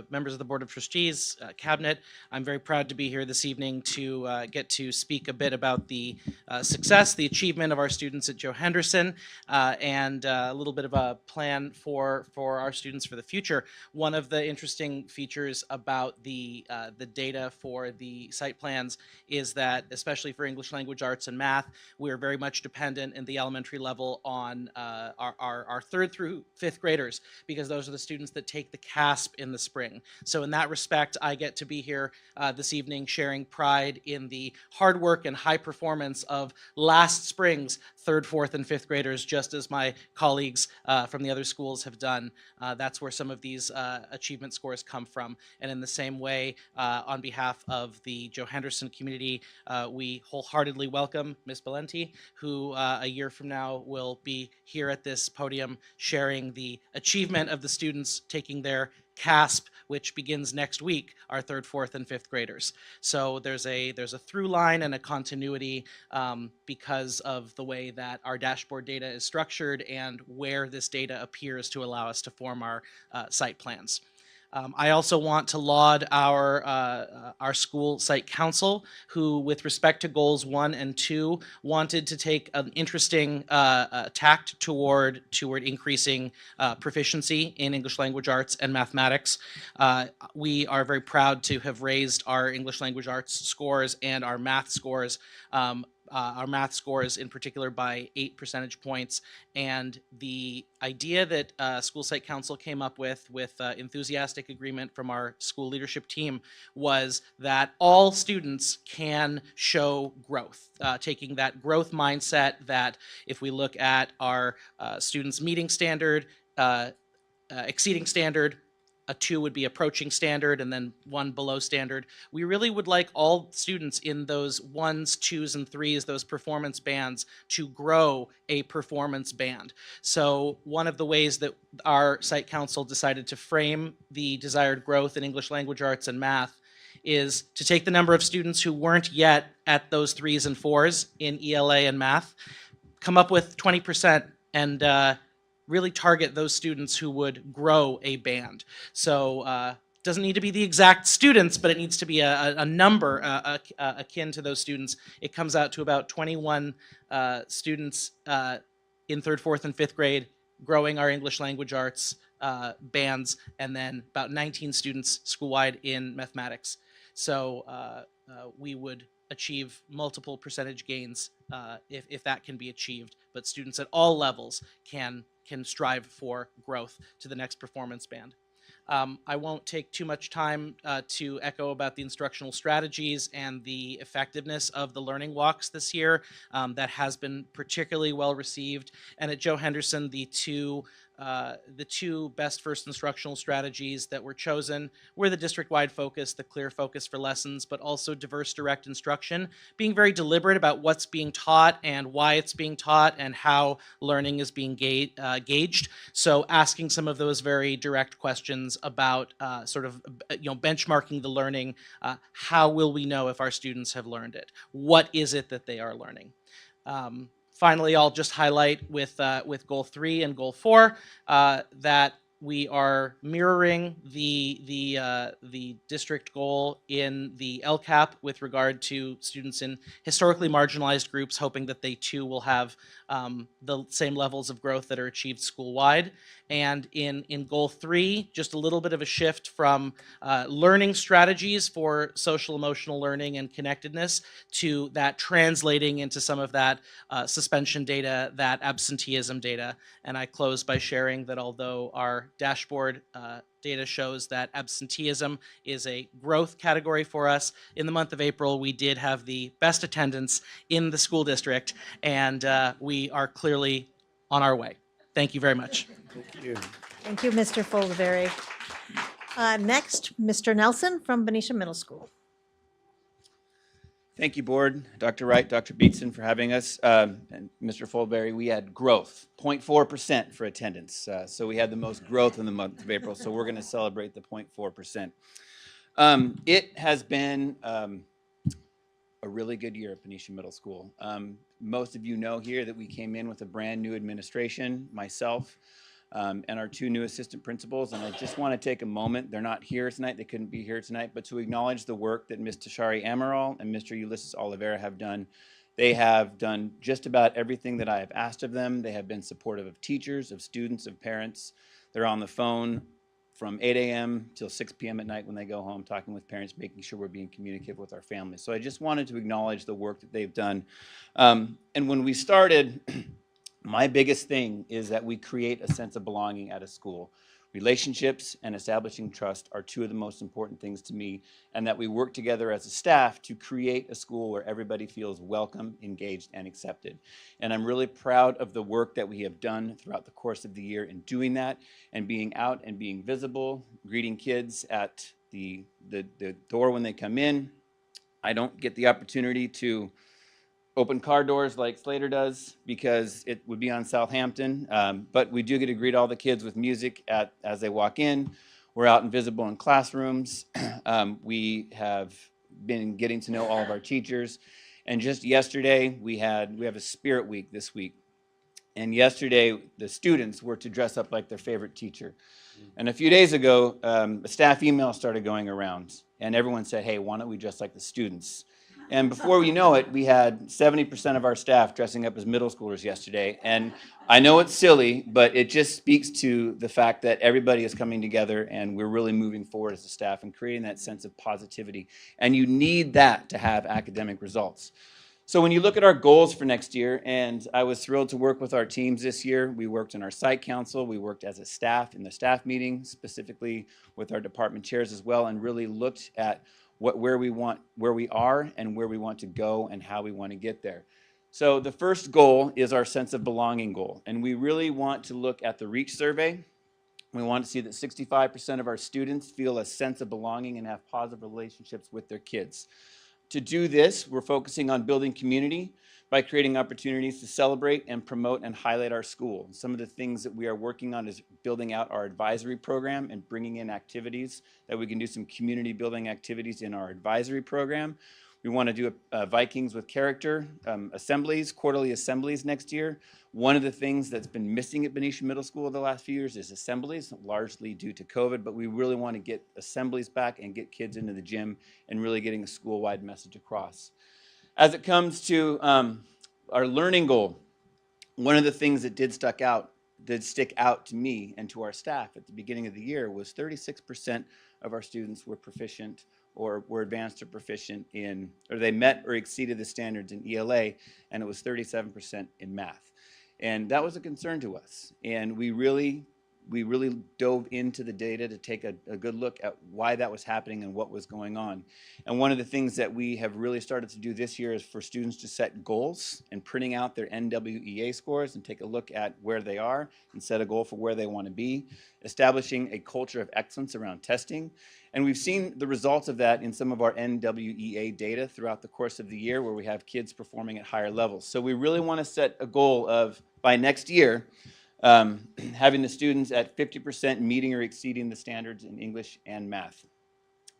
members of the Board of Trustees, Cabinet. I'm very proud to be here this evening to get to speak a bit about the success, the achievement of our students at Joe Henderson, and a little bit of a plan for our students for the future. One of the interesting features about the data for the site plans is that, especially for English language arts and math, we're very much dependent in the elementary level on our third through fifth graders, because those are the students that take the CASP in the spring. So in that respect, I get to be here this evening sharing pride in the hard work and high performance of last spring's third, fourth, and fifth graders, just as my colleagues from the other schools have done. That's where some of these achievement scores come from. And in the same way, on behalf of the Joe Henderson community, we wholeheartedly welcome Ms. Valenti, who a year from now will be here at this podium sharing the achievement of the students taking their CASP, which begins next week, our third, fourth, and fifth graders. So there's a through line and a continuity because of the way that our dashboard data is structured and where this data appears to allow us to form our site plans. I also want to laud our school site council, who, with respect to goals 1 and 2, wanted to take an interesting tact toward increasing proficiency in English language arts and mathematics. We are very proud to have raised our English language arts scores and our math scores in particular by 8 percentage points. And the idea that School Site Council came up with enthusiastic agreement from our school leadership team was that all students can show growth, taking that growth mindset that if we look at our students' meeting standard, exceeding standard, a 2 would be approaching standard, and then 1 below standard. We really would like all students in those 1s, 2s, and 3s, those performance bands, to grow a performance band. So one of the ways that our site council decided to frame the desired growth in English language arts and math is to take the number of students who weren't yet at those 3s and 4s in ELA and math, come up with 20%, and really target those students who would grow a band. So doesn't need to be the exact students, but it needs to be a number akin to those students. It comes out to about 21 students in 3rd, 4th, and 5th grade growing our English language arts bands, and then about 19 students school-wide in mathematics. So we would achieve multiple percentage gains if that can be achieved, but students at all levels can strive for growth to the next performance band. I won't take too much time to echo about the instructional strategies and the effectiveness of the learning walks this year. That has been particularly well received. And at Joe Henderson, the two best first instructional strategies that were chosen were the district-wide focus, the clear focus for lessons, but also diverse direct instruction, being very deliberate about what's being taught and why it's being taught and how learning is being gauged. So asking some of those very direct questions about sort of benchmarking the learning. How will we know if our students have learned it? What is it that they are learning? Finally, I'll just highlight with Goal 3 and Goal 4 that we are mirroring the district goal in the LCAP with regard to students in historically marginalized groups, hoping that they too will have the same levels of growth that are achieved school-wide. And in Goal 3, just a little bit of a shift from learning strategies for social emotional learning and connectedness to that translating into some of that suspension data, that absenteeism data. And I close by sharing that although our dashboard data shows that absenteeism is a growth category for us, in the month of April, we did have the best attendance in the school district, and we are clearly on our way. Thank you very much. Thank you. Thank you, Mr. Foldeberry. Next, Mr. Nelson from Benicia Middle School. Thank you, Board, Dr. Wright, Dr. Beatson for having us, and Mr. Foldeberry. We had growth, 0.4% for attendance. So we had the most growth in the month of April, so we're going to celebrate the 0.4%. It has been a really good year at Benicia Middle School. Most of you know here that we came in with a brand new administration, myself, and our 2 new assistant principals. And I just want to take a moment, they're not here tonight, they couldn't be here tonight, but to acknowledge the work that Ms. Tashari Amaral and Mr. Ulysses Oliveira have done. They have done just about everything that I have asked of them. They have been supportive of teachers, of students, of parents. They're on the phone from 8 a.m. till 6 p.m. at night when they go home, talking with parents, making sure we're being communicative with our families. So I just wanted to acknowledge the work that they've done. And when we started, my biggest thing is that we create a sense of belonging at a school. Relationships and establishing trust are 2 of the most important things to me, and that we work together as a staff to create a school where everybody feels welcome, engaged, and accepted. And I'm really proud of the work that we have done throughout the course of the year in doing that, and being out and being visible, greeting kids at the door when they come in. I don't get the opportunity to open car doors like Slater does because it would be on Southampton, but we do get to greet all the kids with music as they walk in. We're out and visible in classrooms. We have been getting to know all of our teachers, and just yesterday we have a spirit week this week, and yesterday the students were to dress up like their favorite teacher. And a few days ago, a staff email started going around, and everyone said, hey, why don't we dress like the students? And before we know it, we had 70% of our staff dressing up as middle schoolers yesterday. And I know it's silly, but it just speaks to the fact that everybody is coming together and we're really moving forward as a staff and creating that sense of positivity. And you need that to have academic results. So when you look at our goals for next year, and I was thrilled to work with our teams this year. We worked in our site council. We worked as a staff in the staff meeting, specifically with our department chairs as well, and really looked at where we are and where we want to go and how we want to get there. So the first goal is our sense of belonging goal. And we really want to look at the REACH survey. We want to see that 65% of our students feel a sense of belonging and have positive relationships with their kids. To do this, we're focusing on building community by creating opportunities to celebrate and promote and highlight our school. Some of the things that we are working on is building out our advisory program and bringing in activities that we can do some community building activities in our advisory program. We want to do Vikings with character assemblies, quarterly assemblies next year. One of the things that's been missing at Benicia Middle School the last few years is assemblies, largely due to COVID, but we really want to get assemblies back and get kids into the gym and really getting a school-wide message across. As it comes to our learning goal, one of the things that did stick out to me and to our staff at the beginning of the year was 36% of our students were proficient or were advanced or proficient in, or they met or exceeded the standards in ELA, and it was 37% in math. And that was a concern to us. And we really dove into the data to take a good look at why that was happening and what was going on. And one of the things that we have really started to do this year is for students to set goals and printing out their NWEA scores and take a look at where they are and set a goal for where they want to be, establishing a culture of excellence around testing. And we've seen the results of that in some of our NWEA data throughout the course of the year where we have kids performing at higher levels. So we really want to set a goal of, by next year, having the students at 50% meeting or exceeding the standards in English and math.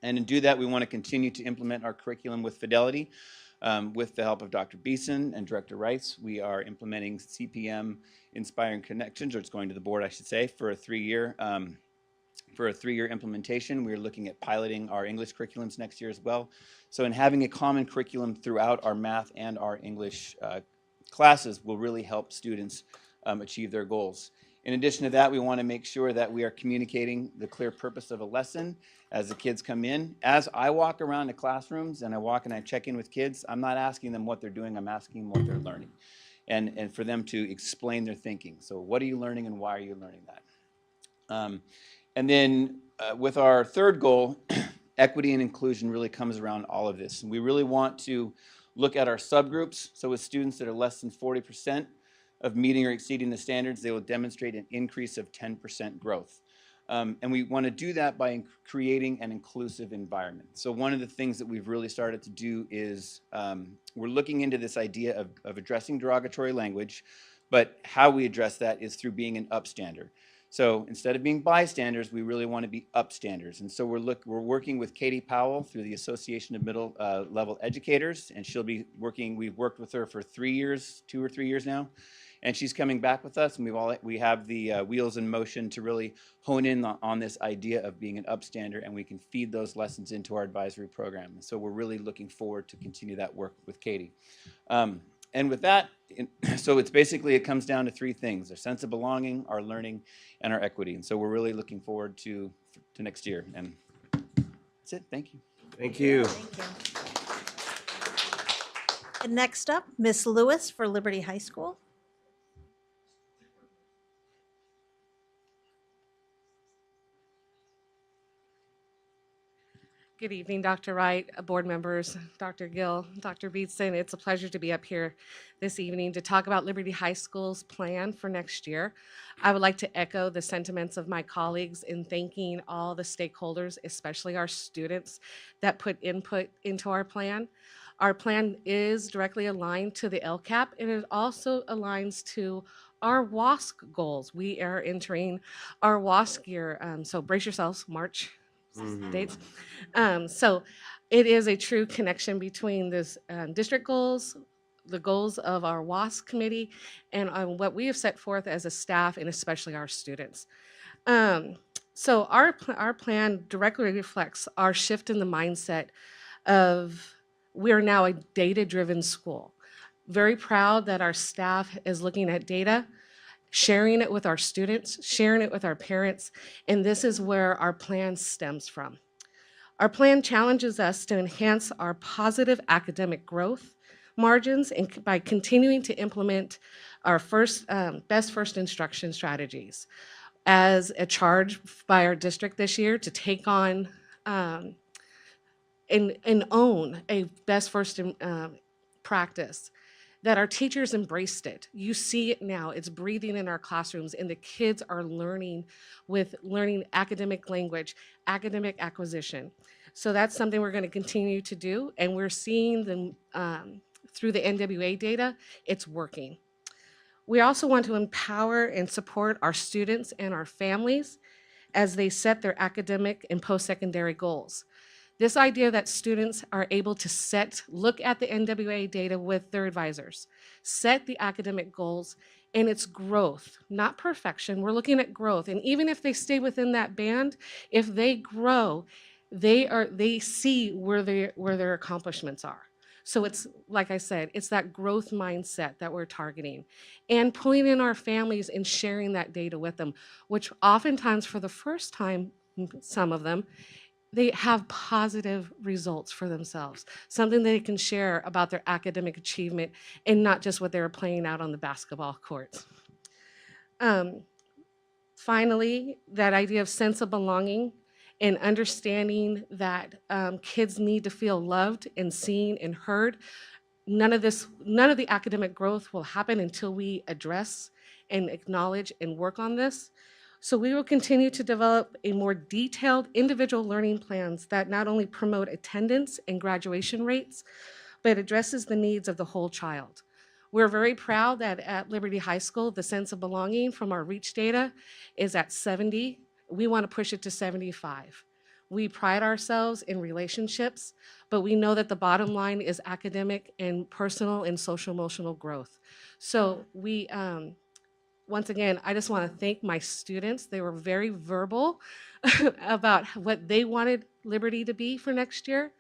And to do that, we want to continue to implement our curriculum with fidelity. With the help of Dr. Beeson and Director Rice, we are implementing CPM Inspiring Connections, or it's going to the board, I should say, for a three-year implementation. We're looking at piloting our English curriculums next year as well. So in having a common curriculum throughout our math and our English classes will really help students achieve their goals. In addition to that, we want to make sure that we are communicating the clear purpose of a lesson as the kids come in. As I walk around the classrooms and I walk and I check in with kids, I'm not asking them what they're doing, I'm asking them what they're learning. And for them to explain their thinking. So what are you learning and why are you learning that? And then with our third goal, equity and inclusion really comes around all of this. And we really want to look at our subgroups. So with students that are less than 40% of meeting or exceeding the standards, they will demonstrate an increase of 10% growth. And we want to do that by creating an inclusive environment. So one of the things that we've really started to do is we're looking into this idea of addressing derogatory language, but how we address that is through being an upstander. So instead of being bystanders, we really want to be upstanders. And so we're working with Katie Powell through the Association of Middle Level Educators, and she'll be working, we've worked with her for 3 years, 2 or 3 years now. And she's coming back with us, and we have the wheels in motion to really hone in on this idea of being an upstander, and we can feed those lessons into our advisory program. And so we're really looking forward to continue that work with Katie. And with that, so it's basically, it comes down to 3 things: our sense of belonging, our learning, and our equity. And so we're really looking forward to next year. And that's it. Thank you. Thank you. And next up, Miss Lewis for Liberty High School. Good evening, Dr. Wright, board members, Dr. Gill, Dr. Beetson. It's a pleasure to be up here this evening to talk about Liberty High School's plan for next year. I would like to echo the sentiments of my colleagues in thanking all the stakeholders, especially our students, that put input into our plan. Our plan is directly aligned to the LCAP, and it also aligns to our WASC goals. We are entering our WASC year, so brace yourselves, March dates. So it is a true connection between this district goals, the goals of our WASC committee, and what we have set forth as a staff, and especially our students. So our plan directly reflects our shift in the mindset of we are now a data-driven school. Very proud that our staff is looking at data, sharing it with our students, sharing it with our parents, and this is where our plan stems from. Our plan challenges us to enhance our positive academic growth margins and by continuing to implement our best first instruction strategies as a charge by our district this year to take on and own a best first practice. that our teachers embraced it. You see it now. It's breathing in our classrooms, and the kids are learning academic language, academic acquisition. So that's something we're going to continue to do, and we're seeing them through the NWA data, it's working. We also want to empower and support our students and our families as they set their academic and post-secondary goals. This idea that students are able to look at the NWA data with their advisors, set the academic goals, and it's growth, not perfection. We're looking at growth. And even if they stay within that band, if they grow, they see where their accomplishments are. So it's, like I said, it's that growth mindset that we're targeting and pulling in our families and sharing that data with them, which oftentimes for the first time, some of them, they have positive results for themselves, something they can share about their academic achievement and not just what they were playing out on the basketball courts. Finally, that idea of sense of belonging and understanding that kids need to feel loved and seen and heard. None of the academic growth will happen until we address and acknowledge and work on this. So we will continue to develop a more detailed individual learning plans that not only promote attendance and graduation rates, but addresses the needs of the whole child. We're very proud that at Liberty High School, the sense of belonging from our REACH data is at 70. We want to push it to 75. We pride ourselves in relationships, but we know that the bottom line is academic and personal and social emotional growth. So we, once again, I just want to thank my students. They were very verbal about what they wanted Liberty to be for next year.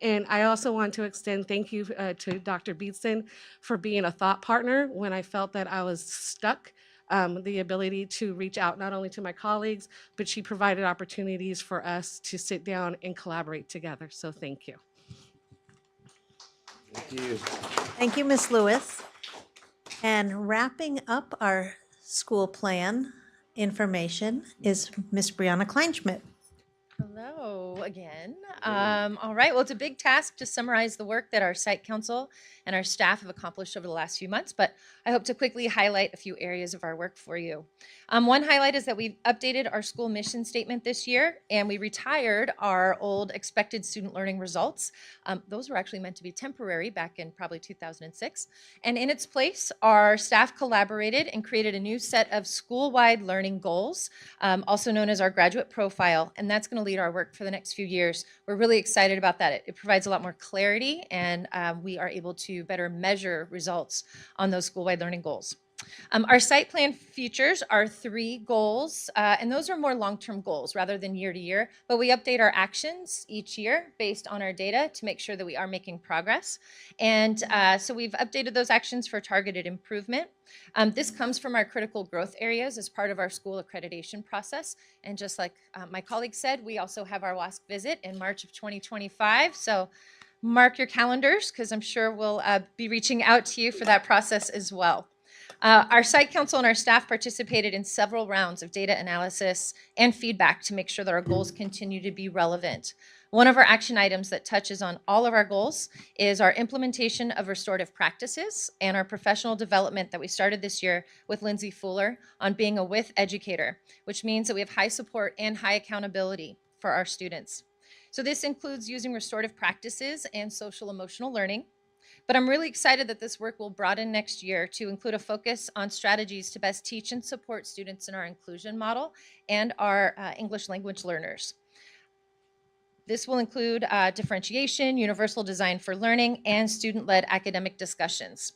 And I also want to extend thank you to Dr. Beetson for being a thought partner when I felt that I was stuck. The ability to reach out not only to my colleagues, but she provided opportunities for us to sit down and collaborate together. So thank you. Thank you. Thank you, Ms. Lewis. And wrapping up our school plan information is Ms. Brianna Kleinschmidt. Hello again. All right, well, it's a big task to summarize the work that our site council and our staff have accomplished over the last few months, but I hope to quickly highlight a few areas of our work for you. One highlight is that we've updated our school mission statement this year, and we retired our old expected student learning results. Those were actually meant to be temporary back in probably 2006. And in its place, our staff collaborated and created a new set of school-wide learning goals, also known as our graduate profile, and that's going to lead our work for the next few years. We're really excited about that. It provides a lot more clarity, and we are able to better measure results on those school-wide learning goals. Our site plan features our 3 goals, and those are more long-term goals rather than year to year, but we update our actions each year based on our data to make sure that we are making progress. And so we've updated those actions for targeted improvement. This comes from our critical growth areas as part of our school accreditation process. And just like my colleague said, we also have our WASC visit in March of 2025. So mark your calendars, because I'm sure we'll be reaching out to you for that process as well. Our site council and our staff participated in several rounds of data analysis and feedback to make sure that our goals continue to be relevant. One of our action items that touches on all of our goals is our implementation of restorative practices and our professional development that we started this year with Lindsay Fuller on being a with educator, which means that we have high support and high accountability for our students. So this includes using restorative practices and social emotional learning. But I'm really excited that this work will broaden next year to include a focus on strategies to best teach and support students in our inclusion model and our English language learners. This will include differentiation, universal design for learning, and student-led academic discussions.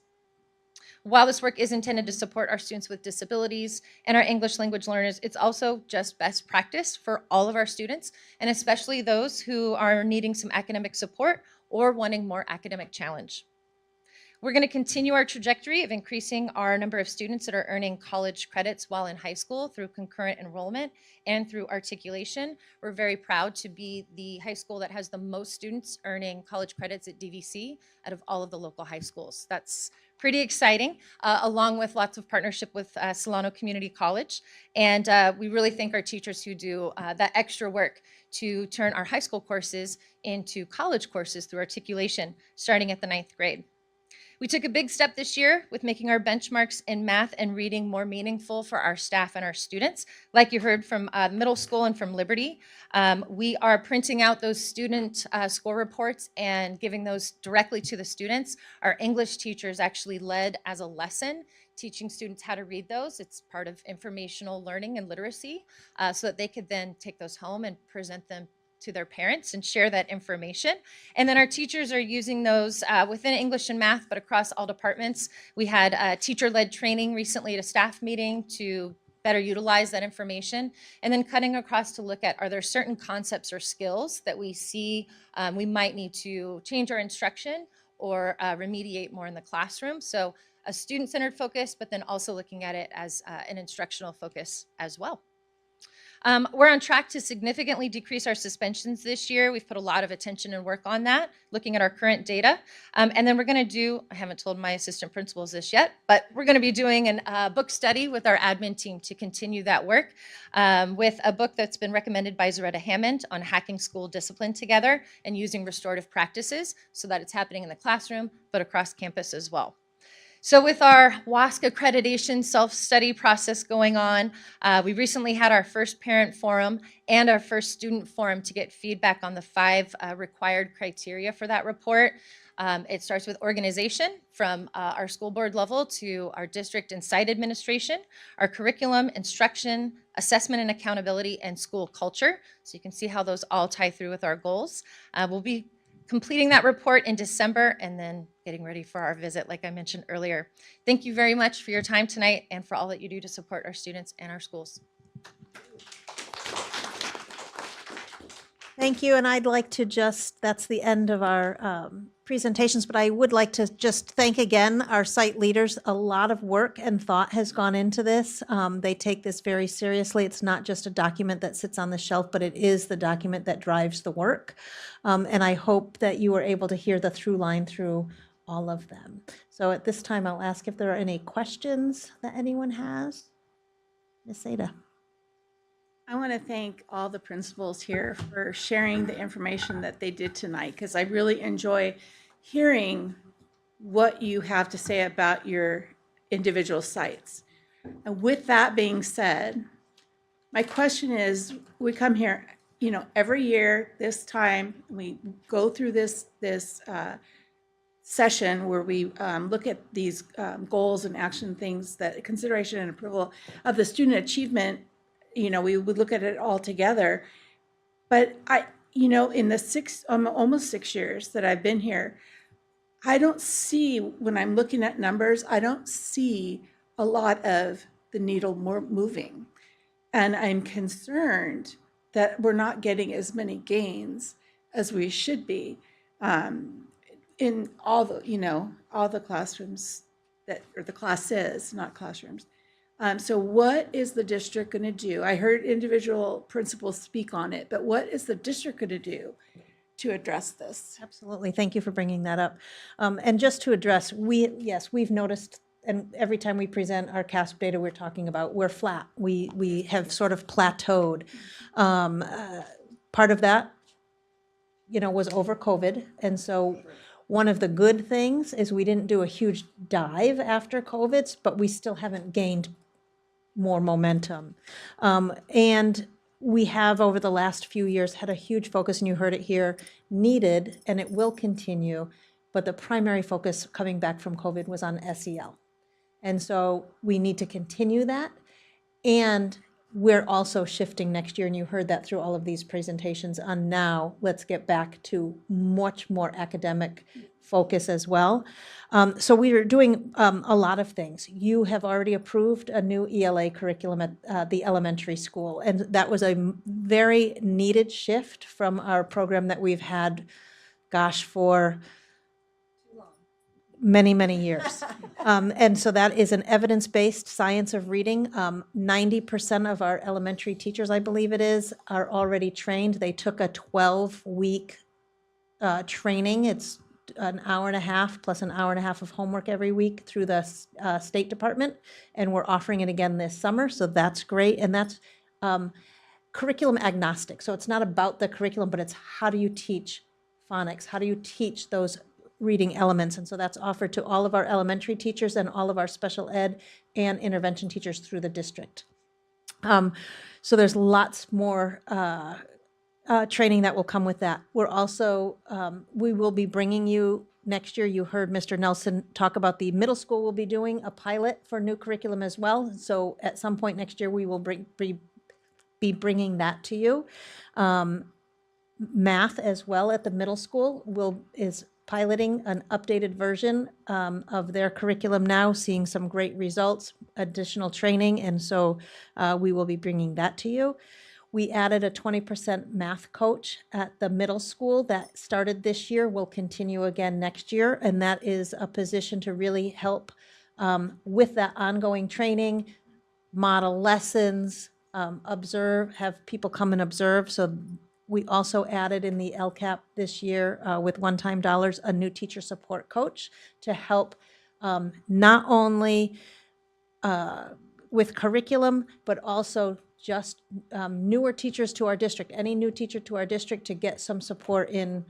While this work is intended to support our students with disabilities and our English language learners, it's also just best practice for all of our students, and especially those who are needing some academic support or wanting more academic challenge. We're going to continue our trajectory of increasing our number of students that are earning college credits while in high school through concurrent enrollment and through articulation. We're very proud to be the high school that has the most students earning college credits at DVC out of all of the local high schools. That's pretty exciting, along with lots of partnership with Solano Community College. And we really thank our teachers who do that extra work to turn our high school courses into college courses through articulation, starting at the 9th grade. We took a big step this year with making our benchmarks in math and reading more meaningful for our staff and our students. Like you heard from middle school and from Liberty, we are printing out those student score reports and giving those directly to the students. Our English teachers actually led as a lesson, teaching students how to read those. It's part of informational learning and literacy, so that they could then take those home and present them to their parents and share that information. And then our teachers are using those within English and math, but across all departments. We had teacher-led training recently at a staff meeting to better utilize that information, and then cutting across to look at, are there certain concepts or skills that we see we might need to change our instruction or remediate more in the classroom. So a student-centered focus, but then also looking at it as an instructional focus as well. We're on track to significantly decrease our suspensions this year. We've put a lot of attention and work on that, looking at our current data. And then we're going to do, I haven't told my assistant principals this yet, but we're going to be doing a book study with our admin team to continue that work with a book that's been recommended by Zaretta Hammond on hacking school discipline together and using restorative practices so that it's happening in the classroom, but across campus as well. So with our WASC accreditation self-study process going on, we recently had our first parent forum and our first student forum to get feedback on the 5 required criteria for that report. It starts with organization from our school board level to our district and site administration, our curriculum, instruction, assessment and accountability, and school culture. So you can see how those all tie through with our goals. We'll be completing that report in December and then getting ready for our visit, like I mentioned earlier. Thank you very much for your time tonight and for all that you do to support our students and our schools. Thank you, and I'd like to just, that's the end of our presentations, but I would like to just thank again our site leaders. A lot of work and thought has gone into this. They take this very seriously. It's not just a document that sits on the shelf, but it is the document that drives the work. And I hope that you were able to hear the through line through all of them. So at this time, I'll ask if there are any questions that anyone has. Ms. Ada. I want to thank all the principals here for sharing the information that they did tonight, because I really enjoy hearing what you have to say about your individual sites. And with that being said, my question is, we come here, you know, every year this time, we go through this session where we look at these goals and action things, that consideration and approval of the student achievement. You know, we would look at it all together. But you know, in the almost 6 years that I've been here, I don't see, when I'm looking at numbers, I don't see a lot of the needle moving. And I'm concerned that we're not getting as many gains as we should be in all the, you know, all the classrooms that, or the classes, not classrooms. So what is the district going to do? I heard individual principals speak on it, but what is the district going to do to address this? Absolutely. Thank you for bringing that up. And just to address, we've noticed, and every time we present our CASP data we're talking about, we're flat. We have sort of plateaued. Part of that, you know, was over COVID. And so one of the good things is we didn't do a huge dive after COVID, but we still haven't gained more momentum. And we have, over the last few years, had a huge focus, and you heard it here, needed, and it will continue, but the primary focus coming back from COVID was on SEL. And so we need to continue that. And we're also shifting next year, and you heard that through all of these presentations on now, let's get back to much more academic focus as well. So we are doing a lot of things. You have already approved a new ELA curriculum at the elementary school, and that was a very needed shift from our program that we've had, gosh, for many, many years. And so that is an evidence-based science of reading. 90% of our elementary teachers, I believe it is, are already trained. They took a 12-week training. It's an hour and a half plus an hour and a half of homework every week through the State Department, and we're offering it again this summer, so that's great. And that's curriculum agnostic, so it's not about the curriculum, but it's how do you teach phonics? How do you teach those reading elements. And so that's offered to all of our elementary teachers and all of our special ed and intervention teachers through the district. So there's lots more training that will come with that. We're also, we will be bringing you next year, you heard Mr. Nelson talk about the middle school will be doing a pilot for new curriculum as well. So at some point next year, we will be bringing that to you. Math as well at the middle school is piloting an updated version of their curriculum now, seeing some great results, additional training, and so we will be bringing that to you. We added a 20% math coach at the middle school that started this year, will continue again next year, and that is a position to really help with that ongoing training, model lessons, have people come and observe. So we also added in the LCAP this year with one-time dollars, a new teacher support coach to help not only with curriculum, but also just newer teachers to our district, any new teacher to our district to get some support in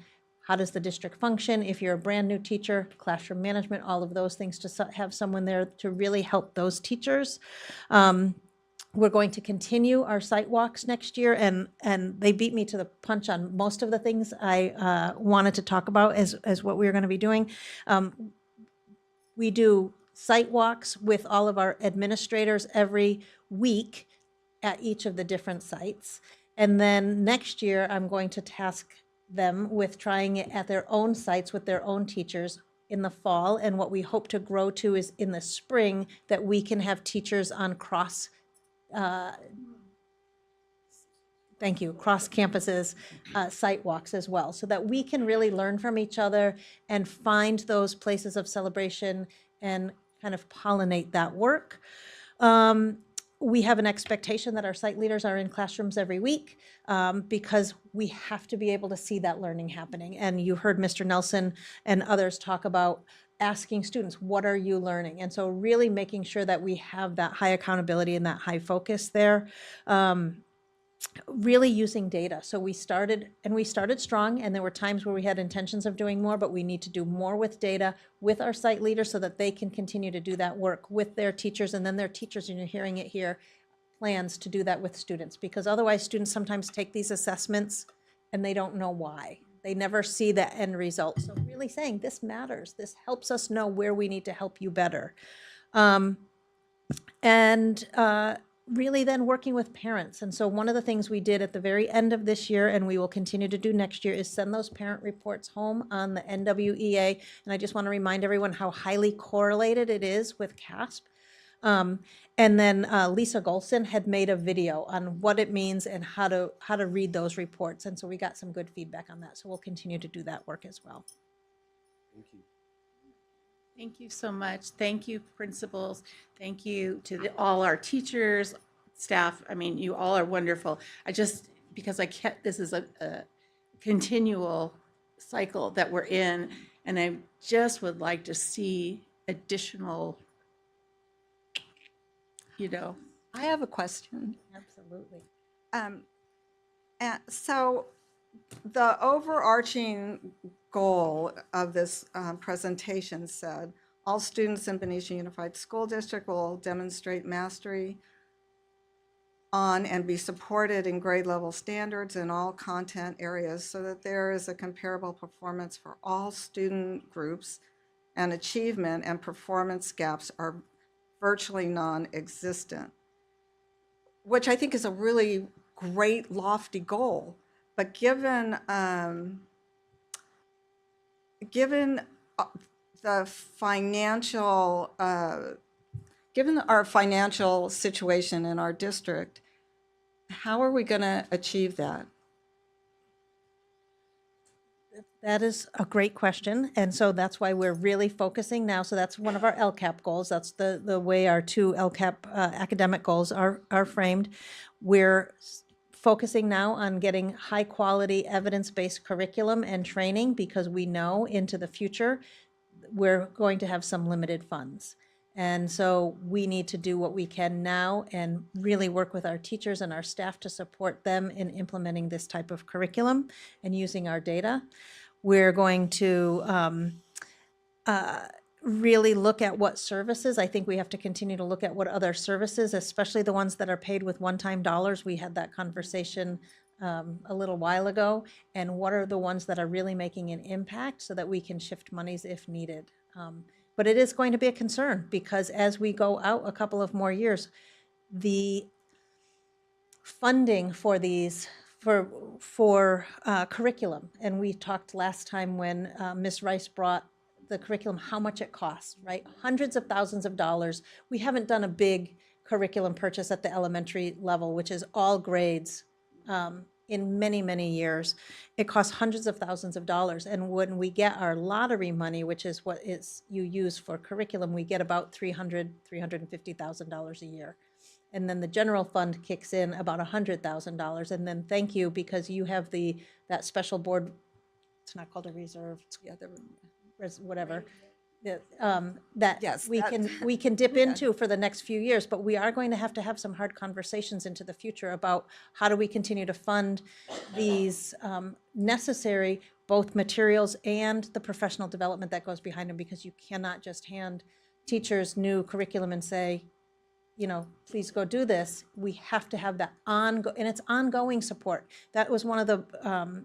how does the district function, if you're a brand new teacher, classroom management, all of those things, to have someone there to really help those teachers. We're going to continue our site walks next year, and they beat me to the punch on most of the things I wanted to talk about as what we were going to be doing. We do site walks with all of our administrators every week at each of the different sites. And then next year, I'm going to task them with trying it at their own sites with their own teachers in the fall. And what we hope to grow to is in the spring that we can have teachers on cross campuses site walks as well, so that we can really learn from each other and find those places of celebration and kind of pollinate that work. We have an expectation that our site leaders are in classrooms every week because we have to be able to see that learning happening. And you heard Mr. Nelson and others talk about asking students, what are you learning? And so really making sure that we have that high accountability and that high focus there. Really using data. So we started strong, and there were times where we had intentions of doing more, but we need to do more with data with our site leaders so that they can continue to do that work with their teachers, and then their teachers, and you're hearing it here, plans to do that with students, because otherwise students sometimes take these assessments and they don't know why. They never see the end result. So really saying this matters. This helps us know where we need to help you better. Really then working with parents. And so one of the things we did at the very end of this year, and we will continue to do next year, is send those parent reports home on the NWEA. And I just want to remind everyone how highly correlated it is with CASP. And then Lisa Golson had made a video on what it means and how to read those reports. And so we got some good feedback on that. So we'll continue to do that work as well. Thank you. Thank you so much. Thank you, principals. Thank you to all our teachers, staff. I mean, you all are wonderful. Because this is a continual cycle that we're in, and I just would like to see additional, I have a question. Absolutely. So the overarching goal of this presentation said, all students in Benicia Unified School District will demonstrate mastery on and be supported in grade level standards in all content areas so that there is a comparable performance for all student groups, and achievement and performance gaps are virtually non-existent, which I think is a really great lofty goal. But given the financial, given our financial situation in our district, how are we going to achieve that? That is a great question, and so that's why we're really focusing now. So that's one of our LCAP goals. That's the way our two LCAP academic goals are framed. We're focusing now on getting high-quality, evidence-based curriculum and training, because we know into the future we're going to have some limited funds. And so we need to do what we can now and really work with our teachers and our staff to support them in implementing this type of curriculum and using our data. We're going to really look at what services. I think we have to continue to look at what other services, especially the ones that are paid with one-time dollars. We had that conversation a little while ago. And what are the ones that are really making an impact so that we can shift monies if needed. But it is going to be a concern because as we go out a couple of more years, the funding for these for curriculum, and we talked last time when Ms. Rice brought the curriculum, how much it costs, right? Hundreds of thousands of dollars. We haven't done a big curriculum purchase at the elementary level, which is all grades, in many, many years. It costs hundreds of thousands of dollars. And when we get our lottery money, which is what you use for curriculum, we get about $350,000 a year. And then the general fund kicks in about $100,000. And then thank you, because you have that special board, it's not called a reserve, whatever, that Yes, we that- can dip into for the next few years. But we are going to have some hard conversations into the future about how do we continue to fund these necessary, both materials and the professional development that goes behind them, because you cannot just hand teachers new curriculum and say, please go do this. We have to have that and it's ongoing support. That was one of the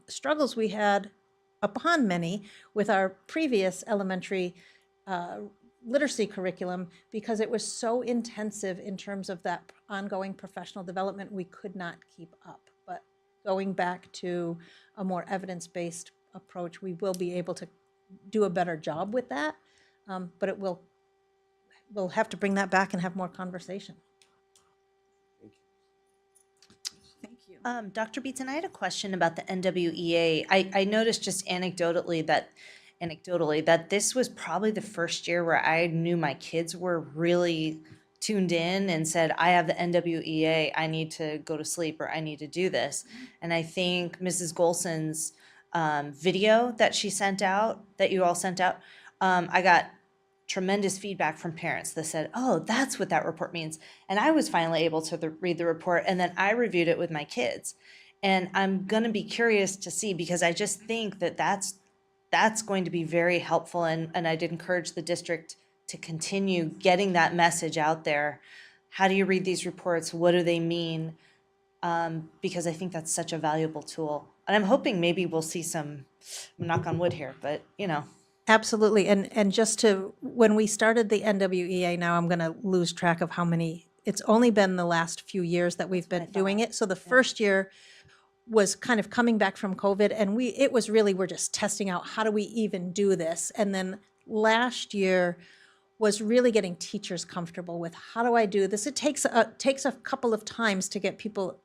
struggles we had upon many with our previous elementary literacy curriculum, because it was so intensive in terms of that ongoing professional development, we could not keep up. But going back to a more evidence-based approach, we will be able to do a better job with that, but we'll have to bring that back and have more conversation. Thank you. Dr. Beatson, I had a question about the NWEA. I noticed just anecdotally that this was probably the first year where I knew my kids were really tuned in and said, I have the NWEA, I need to go to sleep, or I need to do this. And I think Mrs. Golson's video that she sent out, that you all sent out, I got tremendous feedback from parents that said, oh, that's what that report means. And I was finally able to read the report, and then I reviewed it with my kids. And I'm going to be curious to see, because I just think that that's going to be very helpful. And I'd encourage the district to continue getting that message out there. How do you read these reports? What do they mean? Because I think that's such a valuable tool. And I'm hoping maybe we'll see some, knock on wood here, but Absolutely. And just when we started the NWEA, now I'm going to lose track of how many, it's only been the last few years that we've been doing it. So the first year was kind of coming back from COVID, and we're just testing out, how do we even do this? And then last year was really getting teachers comfortable with, how do I do this? It takes a couple of times to get people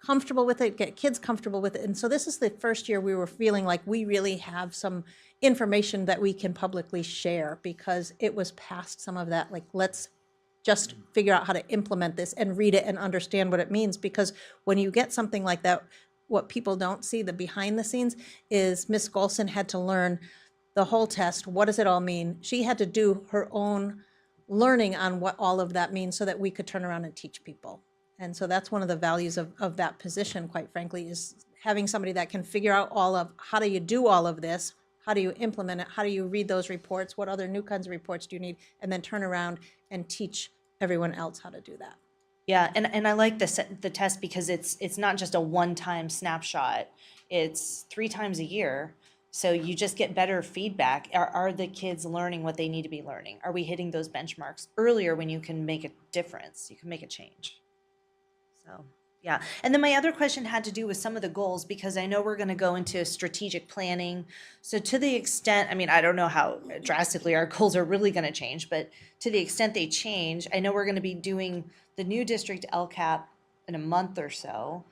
comfortable with it, get kids comfortable with it. And so this is the first year we were feeling like we really have some information that we can publicly share, because it was past some of that, like, let's just figure out how to implement this and read it and understand what it means. Because when you get something like that, what people don't see, the behind the scenes, is Miss Golson had to learn the whole test. What does it all mean? She had to do her own learning on what all of that means so that we could turn around and teach people. And so that's one of the values of that position, quite frankly, is having somebody that can figure out all of, how do you do all of this? How do you implement it? How do you read those reports? What other new kinds of reports do you need? And then turn around and teach everyone else how to do that. Yeah, and I like the test because it's not just a one-time snapshot. It's 3 times a year. So you just get better feedback. Are the kids learning what they need to be learning? Are we hitting those benchmarks earlier when you can make a difference? You can make a change. So, yeah. And then my other question had to do with some of the goals, because I know we're going to go into strategic planning. So to the extent, I don't know how drastically our goals are really going to change, but to the extent they change, I know we're going to be doing the new district LCAP in a month or so.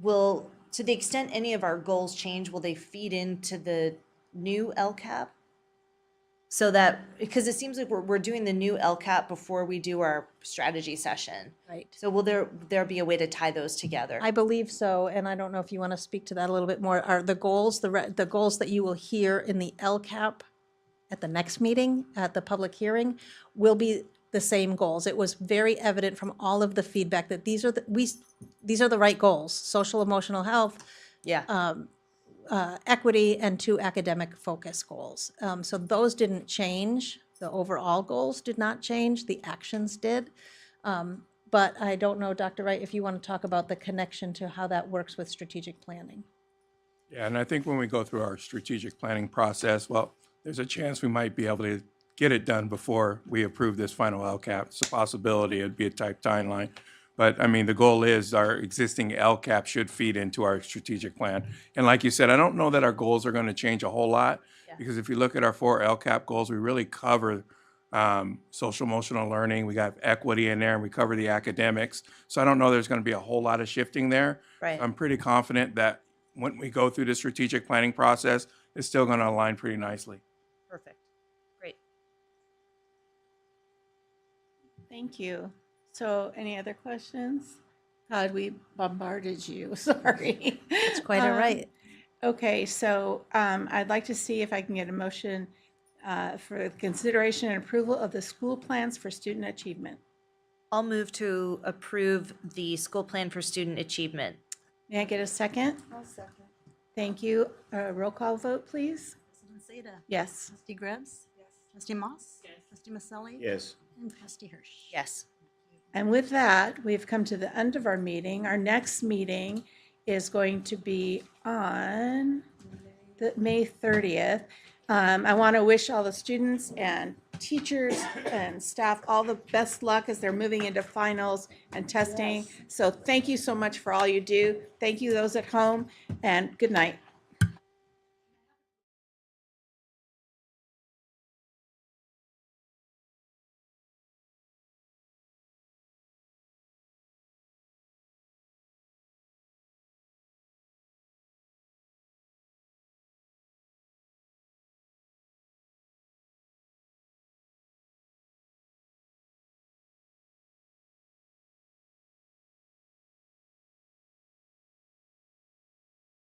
To the extent any of our goals change, will they feed into the new LCAP? So that, because it seems like we're doing the new LCAP before we do our strategy session. Right. So will there be a way to tie those together? I believe so, and I don't know if you want to speak to that a little bit more. Are the goals, the goals that you will hear in the LCAP at the next meeting, at the public hearing, will be the same goals. It was very evident from all of the feedback that these are the right goals: social emotional health, yeah, equity and 2 academic focus goals. So those didn't change. The overall goals did not change. The actions did. But I don't know, Dr. Wright, if you want to talk about the connection to how that works with strategic planning. Yeah, and I think when we go through our strategic planning process, well, there's a chance we might be able to get it done before we approve this final LCAP. It's a possibility. It'd be a tight timeline. But I mean, the goal is our existing LCAP should feed into our strategic plan. And like you said, I don't know that our goals are going to change a whole lot, because if you look at our 4 LCAP goals, we really cover social emotional learning. We got equity in there, and we cover the academics. So I don't know there's going to be a whole lot of shifting there. Right. I'm pretty confident that when we go through the strategic planning process, it's still going to align pretty nicely. Perfect. Great. Thank you. So any other questions? God, we bombarded you, sorry. That's quite all right. Okay, so I'd like to see if I can get a motion for consideration and approval of the school plans for student achievement. I'll move to approve the school plan for student achievement. May I get a second? I'll second. Thank you. Roll call vote, please. President Zeta. Yes. Trustee Grubbs. Yes. Trustee Moss. Yes. Trustee Maselli. Yes. And Trustee Hirsch. Yes. And with that, we've come to the end of our meeting. Our next meeting is going to be on May 30th. I want to wish all the students and teachers and staff all the best luck as they're moving into finals and testing. So thank you so much for all you do. Thank you, those at home, and good night.